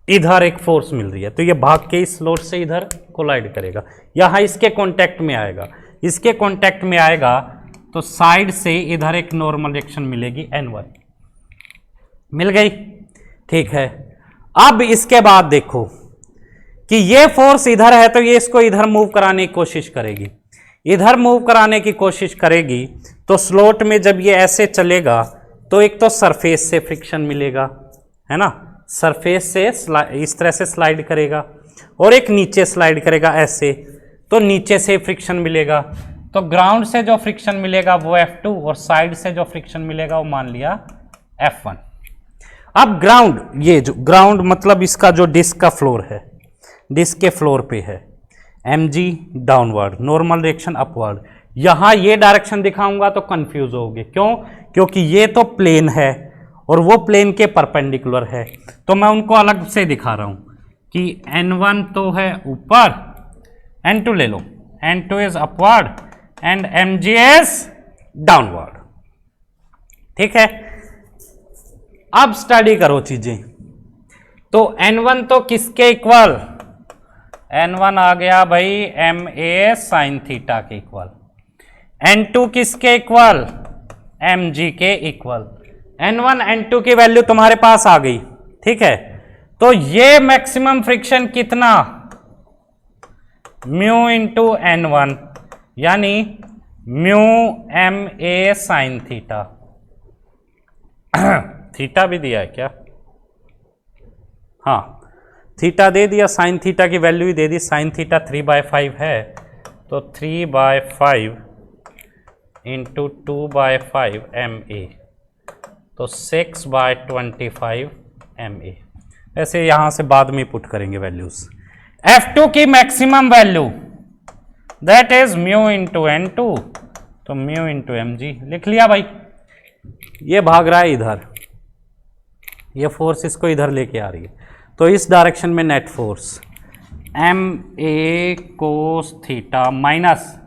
इधर एक फोर्स मिल रही है, तो ये भाग के इस स्लॉट से इधर कोलाइड करेगा, यहां इसके कांटेक्ट में आएगा, इसके कांटेक्ट में आएगा तो साइड से इधर एक नॉर्मल रिएक्शन मिलेगी N1, मिल गई, ठीक है। अब इसके बाद देखो कि ये फोर्स इधर है तो ये इसको इधर मूव कराने की कोशिश करेगी, इधर मूव कराने की कोशिश करेगी, तो स्लॉट में जब ये ऐसे चलेगा तो एक तो सरफेस से फ्रिक्शन मिलेगा, है ना, सरफेस से इस तरह से स्लाइड करेगा, और एक नीचे स्लाइड करेगा ऐसे, तो नीचे से फ्रिक्शन मिलेगा, तो ग्राउंड से जो फ्रिक्शन मिलेगा वो F2 और साइड से जो फ्रिक्शन मिलेगा वो मान लिया F1। अब ग्राउंड, ये जो ग्राउंड मतलब इसका जो डिस्क का फ्लोर है, डिस्क के फ्लोर पे है mg downward, normal direction upward. यहां ये डायरेक्शन दिखाऊंगा तो कंफ्यूज होगे, क्यों? क्योंकि ये तो प्लेन है और वो प्लेन के परपेंडिकुलर है, तो मैं उनको अलग से दिखा रहा हूं कि n1 तो है ऊपर, n2 ले लो, n2 is upward and mg is downward, ठीक है। अब स्टडी करो चीजें, तो n1 तो किसके इक्वल, n1 आ गया भाई एम ए साइन थीटा के इक्वल, n2 किसके इक्वल, mg के इक्वल, n1 n2 की वैल्यू तुम्हारे पास आ गई, ठीक है। तो ये मैक्सिमम फ्रिक्शन कितना, म्यू इंटू n1 यानी mu M A sine theta, theta भी दिया है क्या, हाँ थीटा दे दिया, साइन थीटा की वैल्यू ही दे दी, साइन थीटा 3/5 है, तो 3/5 इंटू 2/5 MA, तो 6/25 MA। ऐसे यहाँ से बाद में पुट करेंगे वैल्यूज। F2 की maximum value that is mu into N2, तो म्यू इंटू mg लिख लिया भाई। ये भाग रहा है इधर, ये फोर्स इसको इधर लेके आ रही है, तो इस डायरेक्शन में नेट फोर्स MA कोस थीटा माइनस,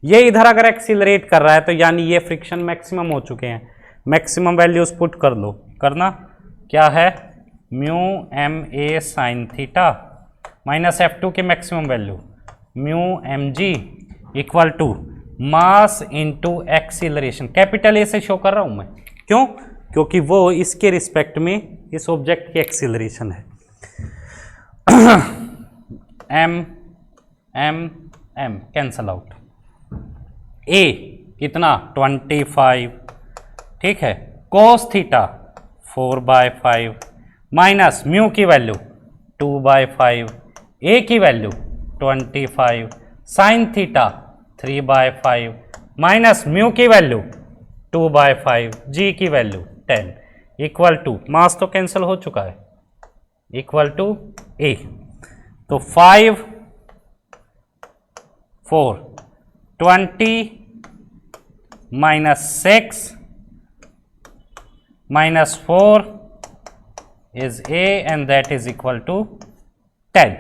ये इधर अगर एक्सीलरेट कर रहा है तो यानी ये फ्रिक्शन मैक्सिमम हो चुके हैं। मैक्सिमम वैल्यूज पुट कर लो, करना क्या है, mu MA sine theta minus F2 की maximum value mu mg equal to mass into acceleration. Capital A से शो कर रहा हूं मैं, क्यों? क्योंकि वो इसके रिस्पेक्ट में इस ऑब्जेक्ट की एक्सीलरेशन है। m कैंसल आउट, a कितना 25, ठीक है, कोस थीटा 4/5 माइनस म्यू की वैल्यू 2/5, a की value 25, sign theta 3/5 minus mu की वैल्यू 2/5, g की वैल्यू 10 इक्वल टू, मास तो कैंसिल हो चुका है, इक्वल टू a। तो 5 4 20 minus 6 minus 4 is a and that is equal to 10।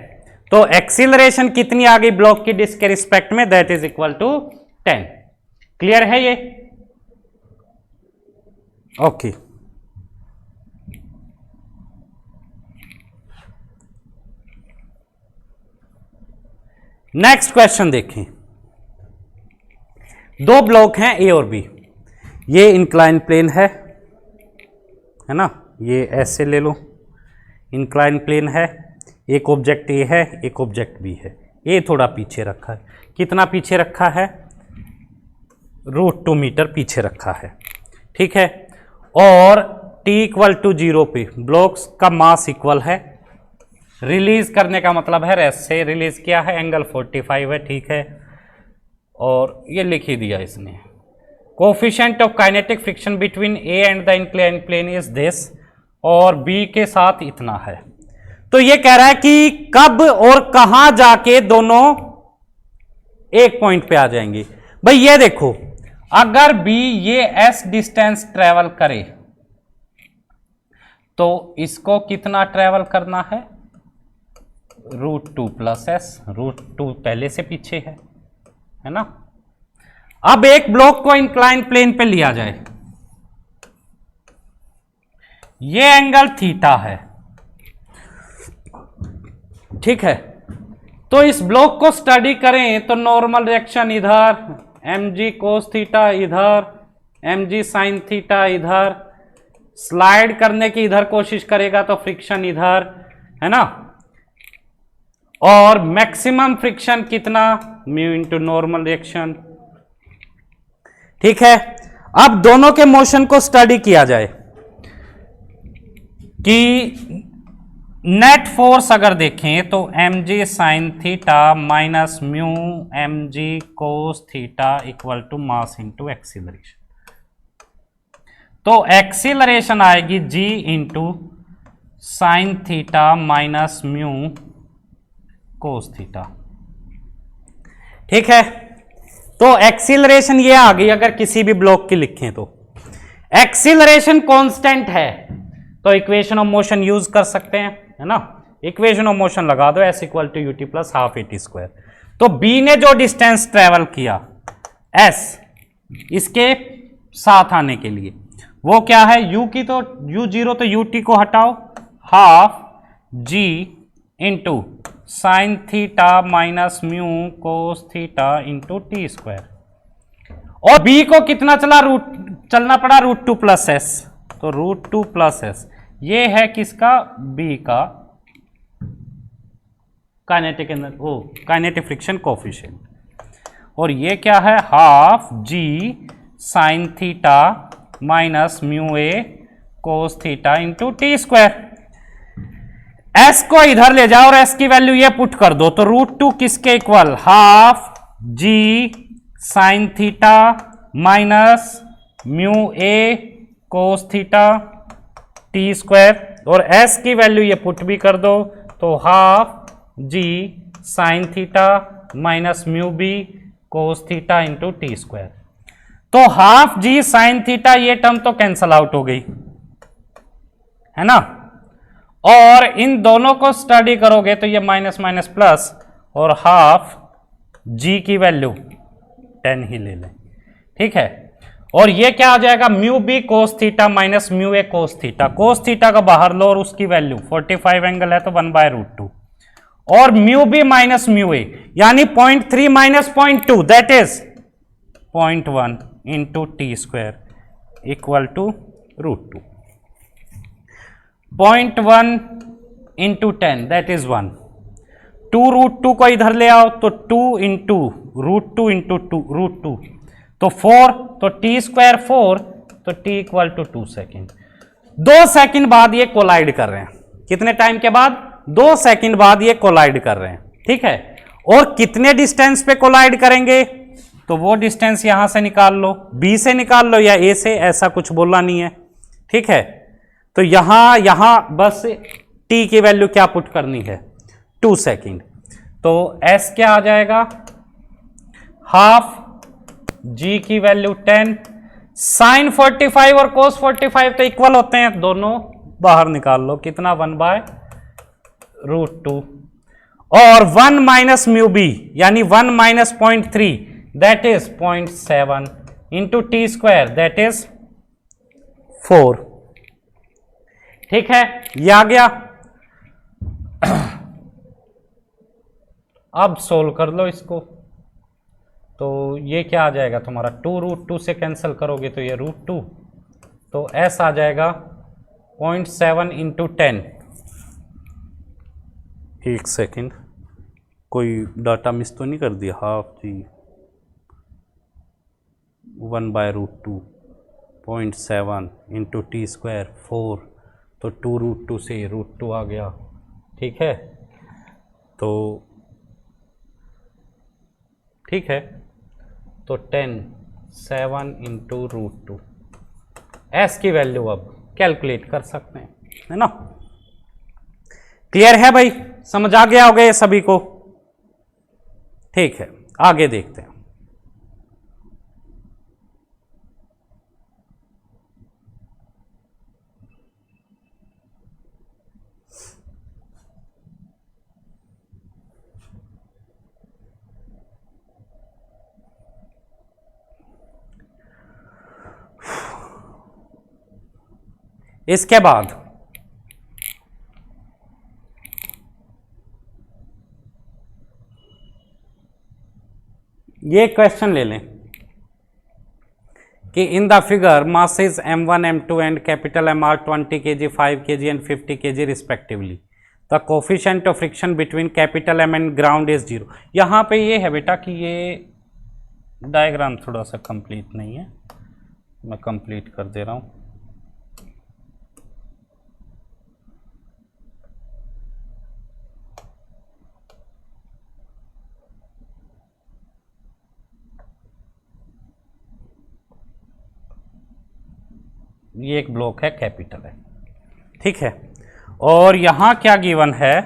तो एक्सीलरेशन कितनी आ गई ब्लॉक की डिस्क के रिस्पेक्ट में, that is equal to 10। Clear है ये? ओके नेक्स्ट क्वेश्चन देखें। दो ब्लॉक हैं ए और बी, ये इंक्लाइन प्लेन है ना, ये ऐसे ले लो, इंक्लाइन प्लेन है, एक ऑब्जेक्ट ए है एक ऑब्जेक्ट बी है। ए थोड़ा पीछे रखा है, कितना पीछे रखा है, √2 मीटर पीछे रखा है, ठीक है। और t इक्वल टू 0 पे ब्लॉक्स का मास इक्वल है, रिलीज करने का मतलब है रेस्ट से रिलीज किया है, एंगल 45 है, ठीक है। और ये लिख ही दिया इसने, coefficient of kinetic friction between A and the incline plane is this, और बी के साथ इतना है। तो ये कह रहा है कि कब और कहां जाके दोनों एक पॉइंट पे आ जाएंगे। भाई ये देखो, अगर बी ये s डिस्टेंस ट्रेवल करे तो इसको कितना ट्रेवल करना है, √2 + s, √2 पहले से पीछे है ना। अब एक ब्लॉक को इंक्लाइन प्लेन पे लिया जाए, ये एंगल थीटा है, ठीक है। तो इस ब्लॉक को स्टडी करें तो नॉर्मल रिएक्शन इधर, mg कोस थीटा इधर, mg साइन थीटा इधर, स्लाइड करने की इधर कोशिश करेगा तो फ्रिक्शन इधर, है ना। और मैक्सिमम फ्रिक्शन कितना, म्यू इंटू नॉर्मल रिएक्शन, ठीक है। अब दोनों के मोशन को स्टडी किया जाए कि नेट फोर्स अगर देखें तो mg sine theta minus mu mg cos theta equal to mass into acceleration. तो एक्सीलरेशन आएगी g into sine theta minus mu cos theta, ठीक है। तो एक्सीलरेशन ये आ गई, अगर किसी भी ब्लॉक की लिखें तो एक्सीलरेशन कांस्टेंट है तो इक्वेशन ऑफ मोशन यूज कर सकते हैं, है ना। इक्वेशन ऑफ मोशन लगा दो, s equal to ut plus half at²। तो b ने जो डिस्टेंस ट्रेवल किया s इसके साथ आने के लिए, वो क्या है, u की तो u0, तो ut को हटाओ, half g into sine theta minus mu cos theta into t²। और b को कितना चलना पड़ा, √2 + s, तो √2 + s ये है किसका, b का काइनेटिक काइनेटिक फ्रिक्शन कोफिशिएंट। और ये क्या है, half g sine theta minus mu a cos theta into t²। s को इधर ले जाओ और s की वैल्यू ये पुट कर दो, तो √2 किसके equal, half g sine theta minus mu A cos theta t square, और एस की वैल्यू ये पुट भी कर दो, तो half g sine theta minus mu B cos theta into T square. तो हाफ जी साइन थीटा ये term तो कैंसल आउट हो गई है ना, और इन दोनों को स्टडी करोगे तो ये माइनस माइनस प्लस, और हाफ जी की वैल्यू 10 ही ले लें, ठीक है। और ये क्या आ जाएगा, mu B cos theta minus mu A cos theta, cos theta का बाहर लो और उसकी वैल्यू 45 एंगल है तो 1/√2, और mu B minus mu A यानी 0.3 minus 0.2 that is 0.1 into T square equal to √2, 0.1 into 10 that is 1, 2√2 को इधर ले आओ तो 2 इंटू √2 इंटू √2 तो 4, तो टी स्क्वायर 4, तो T equal to 2 second. 2 second बाद ये कोलाइड कर रहे हैं, कितने टाइम के बाद, 2 सेकेंड बाद ये कोलाइड कर रहे हैं, ठीक है। और कितने डिस्टेंस पे कोलाइड करेंगे, तो वो डिस्टेंस यहां से निकाल लो, बी से निकाल लो या ए से, ऐसा कुछ बोलना नहीं है, ठीक है। तो यहां बस टी की वैल्यू क्या पुट करनी है, 2 सेकेंड, तो एस क्या आ जाएगा, हाफ जी की वैल्यू 10, साइन 45 और कोस 45 तो इक्वल होते हैं, दोनों बाहर निकाल लो, कितना 1/√2, और 1 माइनस म्यू बी यानी 1 minus 0.3 that is 0.7 into T square that is 4, ठीक है, ये आ गया। अब सोल्व कर लो इसको, तो ये क्या आ जाएगा तुम्हारा, 2√2 से कैंसिल करोगे तो ये √2, तो एस आ जाएगा 0.7 इंटू 10, एक सेकेंड कोई डाटा मिस तो नहीं कर दिया, हाफ जी 1/√2 0.7 इंटू टी स्क्वायर 4, तो 2√2 से √2 आ गया, ठीक है। तो ठीक है, तो 7 इंटू √2, एस की वैल्यू अब कैलकुलेट कर सकते हैं, है ना। क्लियर है भाई, समझ आ गया होगा ये सभी को, ठीक है, आगे देखते हैं। इसके बाद ये क्वेश्चन ले लें कि in the figure masses m1 m2 and capital M are 20 kg 5 kg and 50 kg respectively, the coefficient of friction between capital M and ground is 0। यहाँ पे ये है बेटा कि ये डायग्राम थोड़ा सा कंप्लीट नहीं है, मैं कंप्लीट कर दे रहा हूँ। ये एक ब्लॉक है, कैपिटल है, ठीक है। और यहां क्या गिवन है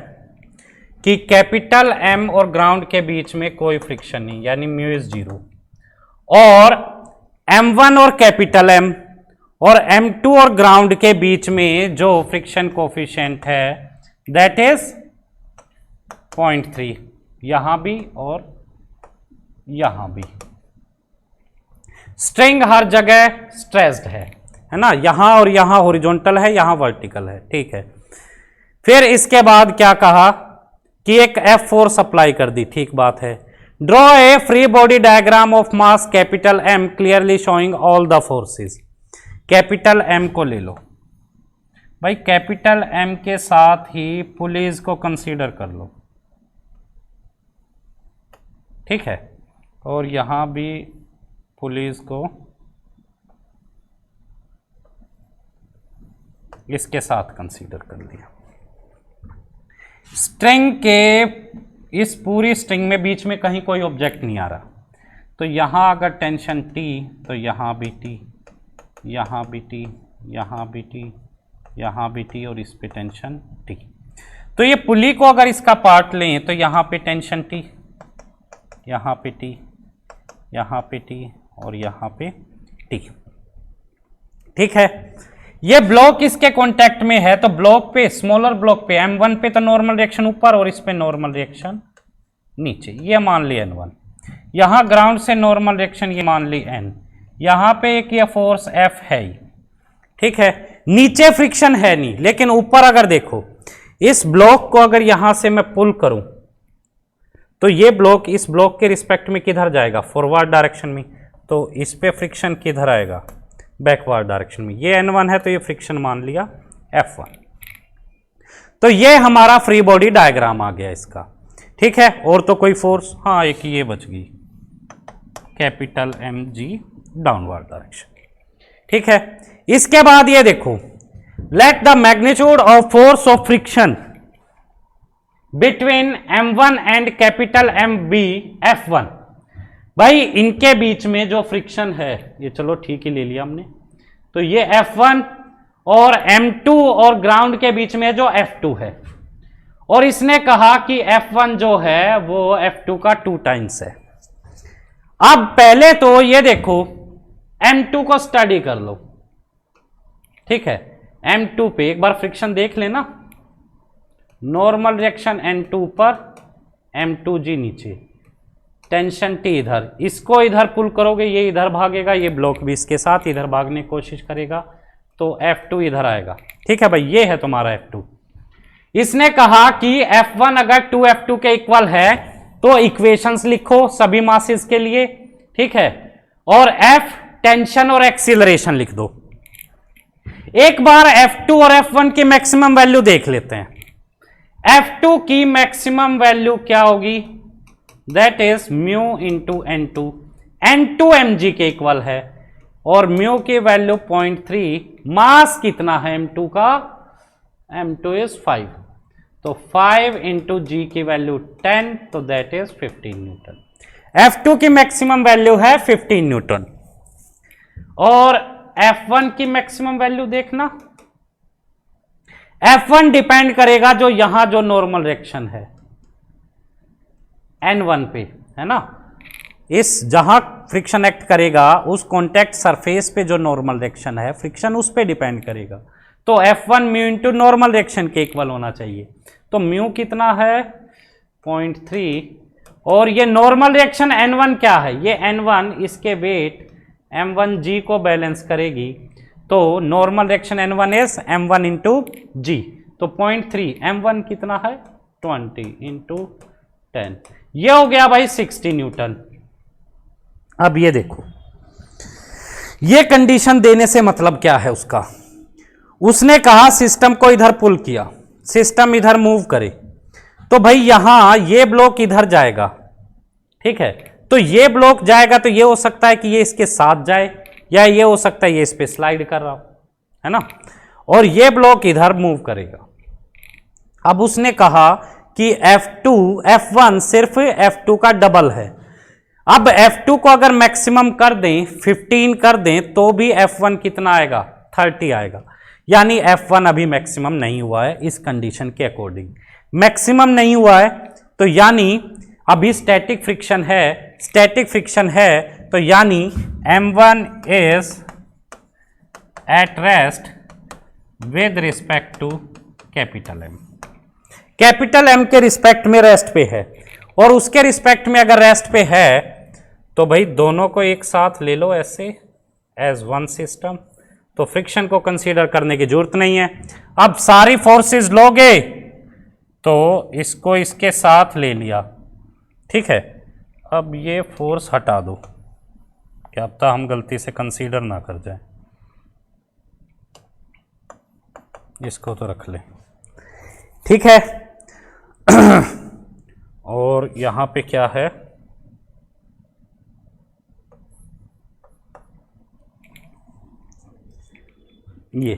कि कैपिटल एम और ग्राउंड के बीच में कोई फ्रिक्शन नहीं, यानी म्यू इज 0, और m1 और कैपिटल एम और m2 और ग्राउंड के बीच में जो फ्रिक्शन कोफिशिएंट है दैट इज 0.3, यहां भी और यहां भी। स्ट्रिंग हर जगह स्ट्रेस्ड है ना, यहां और यहां हॉरिजॉन्टल है, यहां वर्टिकल है, ठीक है। फिर इसके बाद क्या कहा कि एक F फोर्स अप्लाई कर दी, ठीक बात है। Draw a free body diagram of mass capital M clearly showing all the forces. Capital M को ले लो भाई, कैपिटल M के साथ ही पुलिस को कंसीडर कर लो, ठीक है, और यहां भी पुलिस को इसके साथ कंसीडर कर लिया। स्ट्रिंग के इस पूरी स्ट्रिंग में बीच में कहीं कोई ऑब्जेक्ट नहीं आ रहा, तो यहाँ अगर टेंशन T तो यहाँ भी T, यहाँ भी T, यहाँ भी T, यहाँ भी T और इस पे टेंशन T। तो ये पुली को अगर इसका पार्ट लें तो यहाँ पे टेंशन T, यहाँ पे T, यहाँ पे T और यहाँ पे T। ठीक है, ये ब्लॉक इसके कांटेक्ट में है तो ब्लॉक पे, स्मॉलर ब्लॉक पे M1 पे तो नॉर्मल रिएक्शन ऊपर और इस पे नॉर्मल रिएक्शन नीचे, ये मान ली N1। यहाँ ग्राउंड से नॉर्मल रिएक्शन ये मान ली N। यहाँ पे एक ये फोर्स F है ही, ठीक है। नीचे फ्रिक्शन है नहीं, लेकिन ऊपर अगर देखो इस ब्लॉक को अगर यहां से मैं पुल करूं तो ये ब्लॉक इस ब्लॉक के रिस्पेक्ट में किधर जाएगा, फॉरवर्ड डायरेक्शन में। तो इस पे फ्रिक्शन किधर आएगा, बैकवर्ड डायरेक्शन में। ये N1 है तो ये फ्रिक्शन मान लिया F1। तो ये हमारा फ्री बॉडी डायग्राम आ गया इसका, ठीक है। और तो कोई फोर्स, हाँ एक ये बच गई, कैपिटल mg डाउनवर्ड डायरेक्शन, ठीक है। इसके बाद ये देखो, let the magnitude of force of friction between M1 and capital MB F1। भाई इनके बीच में जो फ्रिक्शन है, ये चलो ठीक ही ले लिया हमने, तो ये F1 और M2 और ग्राउंड के बीच में जो F2 है, और इसने कहा कि F1 जो है वो F2 का 2 टाइम्स है। अब पहले तो ये देखो M2 को स्टडी कर लो, ठीक है। M2 पे एक बार फ्रिक्शन देख लेना, नॉर्मल रिएक्शन N2 पर, M2G नीचे, टेंशन T इधर, इसको इधर पुल करोगे ये इधर भागेगा, ये ब्लॉक भी इसके साथ इधर भागने की कोशिश करेगा, तो F2 इधर आएगा, ठीक है भाई। ये है तुम्हारा F2। इसने कहा कि F1 अगर 2F2 के इक्वल है तो इक्वेशंस लिखो सभी मासेस के लिए, ठीक है, और F टेंशन और एक्सीलरेशन लिख दो। एक बार F2 और F1 की मैक्सिमम वैल्यू देख लेते हैं। F2 की मैक्सिमम वैल्यू क्या होगी, that is mu into N2, N2 mg के इक्वल है, और म्यू की वैल्यू 0.3, मास कितना है M2 का, M2 इज 5, तो 5 इंटू जी की वैल्यू 10, तो दैट इज 15 न्यूटन। F2 की मैक्सिमम वैल्यू है 15 न्यूटन, और F1 की मैक्सिमम वैल्यू देखना, F1 डिपेंड करेगा जो यहां जो नॉर्मल रिएक्शन है N1 पे, है ना, इस जहां फ्रिक्शन एक्ट करेगा उस कॉन्टैक्ट सरफेस पे जो नॉर्मल रिएक्शन है, फ्रिक्शन उस पे डिपेंड करेगा। तो F1 mu into normal reaction के इक्वल होना चाहिए। तो म्यू कितना है 0.3, और ये नॉर्मल रिएक्शन N1 क्या है, ये N1 इसके वेट M1G को बैलेंस करेगी, तो normal reaction N1 is M1 into g, तो 0.3, M1 कितना है 20 इंटू 10, ये हो गया भाई 60 न्यूटन। अब ये देखो, ये कंडीशन देने से मतलब क्या है उसका, उसने कहा सिस्टम को इधर पुल किया, सिस्टम इधर मूव करे, तो भाई यहां ये ब्लॉक इधर जाएगा, ठीक है। तो ये ब्लॉक जाएगा तो ये हो सकता है कि ये इसके साथ जाए, या ये हो सकता है ये इस पे स्लाइड कर रहा हो, है ना, और ये ब्लॉक इधर मूव करेगा। अब उसने कहा कि F1 सिर्फ F2 का डबल है। अब F2 को अगर मैक्सिमम कर दें, 15 कर दें, तो भी F1 कितना आएगा 30 आएगा, यानी F1 अभी मैक्सिमम नहीं हुआ है इस कंडीशन के अकॉर्डिंग। मैक्सिमम नहीं हुआ है तो यानी अभी स्टैटिक फ्रिक्शन है, स्टैटिक फ्रिक्शन है, तो यानी M1 is at rest with respect to capital M। Capital M के रिस्पेक्ट में रेस्ट पे है, और उसके रिस्पेक्ट में अगर रेस्ट पे है तो भाई दोनों को एक साथ ले लो ऐसे एज वन सिस्टम, तो फ्रिक्शन को कंसीडर करने की जरूरत नहीं है। अब सारी फोर्सेस लोगे तो इसको इसके साथ ले लिया, ठीक है। अब ये फोर्स हटा दो, क्या पता हम गलती से कंसीडर ना कर जाए, इसको तो रख ले, ठीक है। और यहां पे क्या है, ये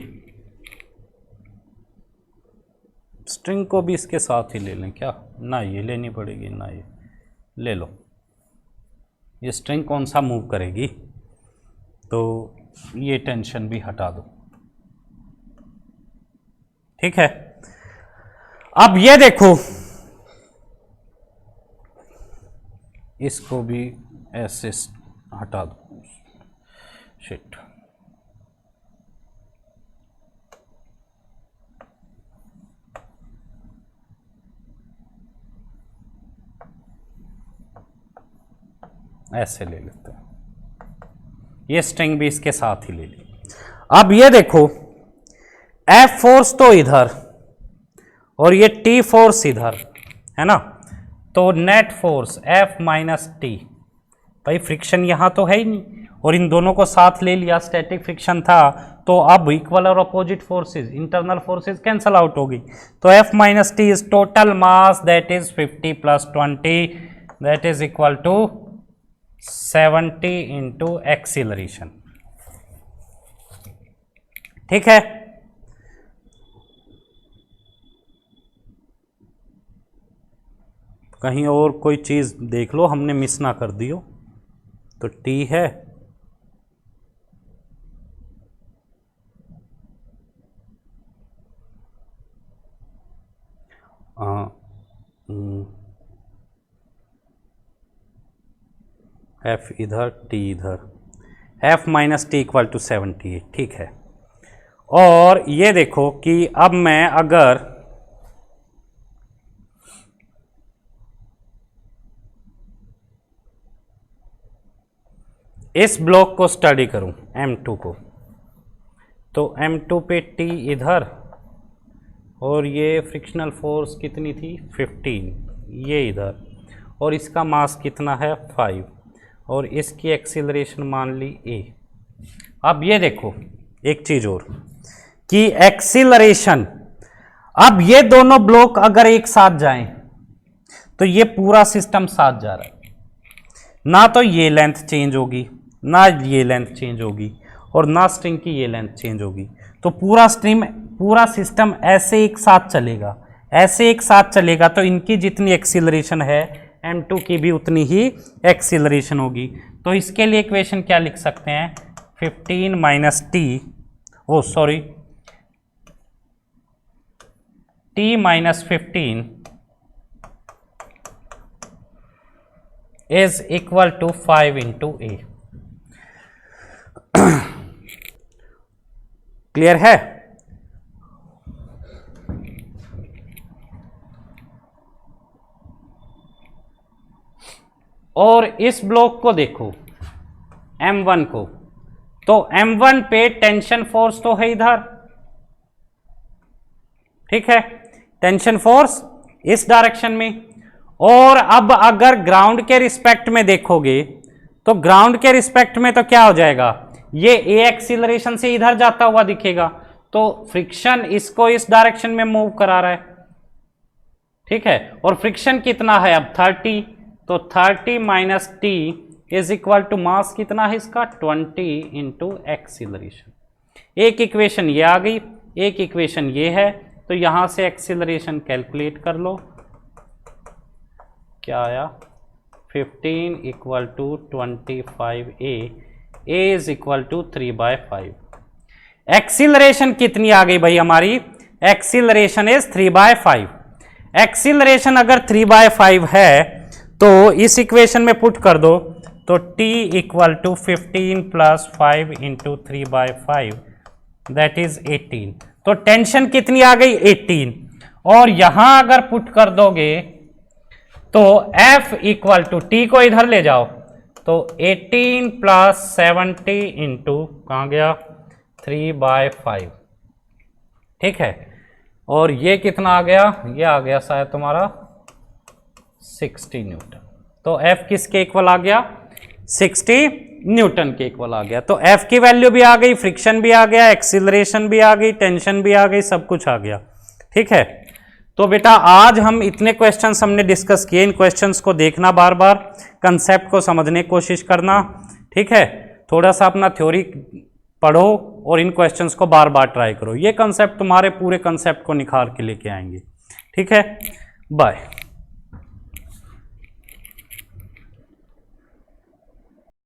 स्ट्रिंग को भी इसके साथ ही ले लें क्या, ना ये लेनी पड़ेगी ना ये, ले लो, ये स्ट्रिंग कौन सा मूव करेगी, तो ये टेंशन भी हटा दो। ठीक है, अब ये देखो, इसको भी ऐसे हटा दो। शिट, ऐसे ले लेते हैं, ये स्ट्रिंग भी इसके साथ ही ले ली। अब ये देखो, F फोर्स तो इधर और ये T फोर्स इधर है ना, तो net force F minus T, भाई फ्रिक्शन यहां तो है ही नहीं और इन दोनों को साथ ले लिया, स्टैटिक फ्रिक्शन था, तो अब इक्वल और opposite forces, internal forces cancel out होगी, तो F minus T is total mass that is 50 plus 20 that is equal to 70 into acceleration. ठीक है, कहीं और कोई चीज देख लो, हमने मिस ना कर दी हो, तो T है, F इधर T इधर, F minus T equal to 78। ठीक है, और ये देखो कि अब मैं अगर इस ब्लॉक को स्टडी करूं M2 को, तो M2 पे T इधर और ये फ्रिक्शनल फोर्स कितनी थी 15, ये इधर, और इसका मास कितना है 5 और इसकी एक्सीलरेशन मान ली A। अब ये देखो एक चीज और कि एक्सीलरेशन, अब ये दोनों ब्लॉक अगर एक साथ जाएं तो ये पूरा सिस्टम साथ जा रहा है, ना तो ये लेंथ चेंज होगी, ना ये लेंथ चेंज होगी, और ना स्ट्रिंग की ये लेंथ चेंज होगी, तो पूरा सिस्टम ऐसे एक साथ चलेगा, ऐसे एक साथ चलेगा, तो इनकी जितनी एक्सीलरेशन है M2 की भी उतनी ही एक्सीलरेशन होगी। तो इसके लिए इक्वेशन क्या लिख सकते हैं, 15 minus T, oh sorry T minus 15 is equal to 5 into A। Clear है? और इस ब्लॉक को देखो M1 को, तो M1 पे टेंशन फोर्स तो है इधर, ठीक है, टेंशन फोर्स इस डायरेक्शन में, और अब अगर ग्राउंड के रिस्पेक्ट में देखोगे तो ग्राउंड के रिस्पेक्ट में तो क्या हो जाएगा, ये A एक्सीलरेशन से इधर जाता हुआ दिखेगा, तो फ्रिक्शन इसको इस डायरेक्शन में मूव करा रहा है। ठीक है, और फ्रिक्शन कितना है अब 30, तो 30 minus T is equal to mass कितना है इसका 20 इंटू एक्सीलरेशन। एक इक्वेशन ये आ गई, एक इक्वेशन ये है, तो यहां से एक्सीलरेशन कैलकुलेट कर लो, क्या आया 15 equal to 25A, A is equal to 3/5। Acceleration कितनी आ गई भाई हमारी, एक्सीलरेशन इज 3/5। एक्सीलरेशन अगर 3/5 है तो इस इक्वेशन में पुट कर दो, तो T equal to 15 plus 5 into 3/5 that is 18। तो टेंशन कितनी आ गई 18, और यहां अगर पुट कर दोगे तो F इक्वल टू T को इधर ले जाओ, तो 18 प्लस 70 इंटू कहाँ गया 3/5। ठीक है, और ये कितना आ गया, ये आ गया शायद तुम्हारा 60 न्यूटन। तो F किसके इक्वल आ गया, 60 न्यूटन के इक्वल आ गया। तो F की वैल्यू भी आ गई, फ्रिक्शन भी आ गया, एक्सीलरेशन भी आ गई, टेंशन भी आ गई, सब कुछ आ गया। ठीक है, तो बेटा आज हम इतने क्वेश्चंस हमने डिस्कस किए, इन क्वेश्चंस को देखना बार बार, कंसेप्ट को समझने की कोशिश करना। ठीक है, थोड़ा सा अपना थ्योरी पढ़ो और इन क्वेश्चंस को बार बार ट्राई करो, ये कंसेप्ट तुम्हारे पूरे कंसेप्ट को निखार के लेके आएंगे। ठीक है, बाय।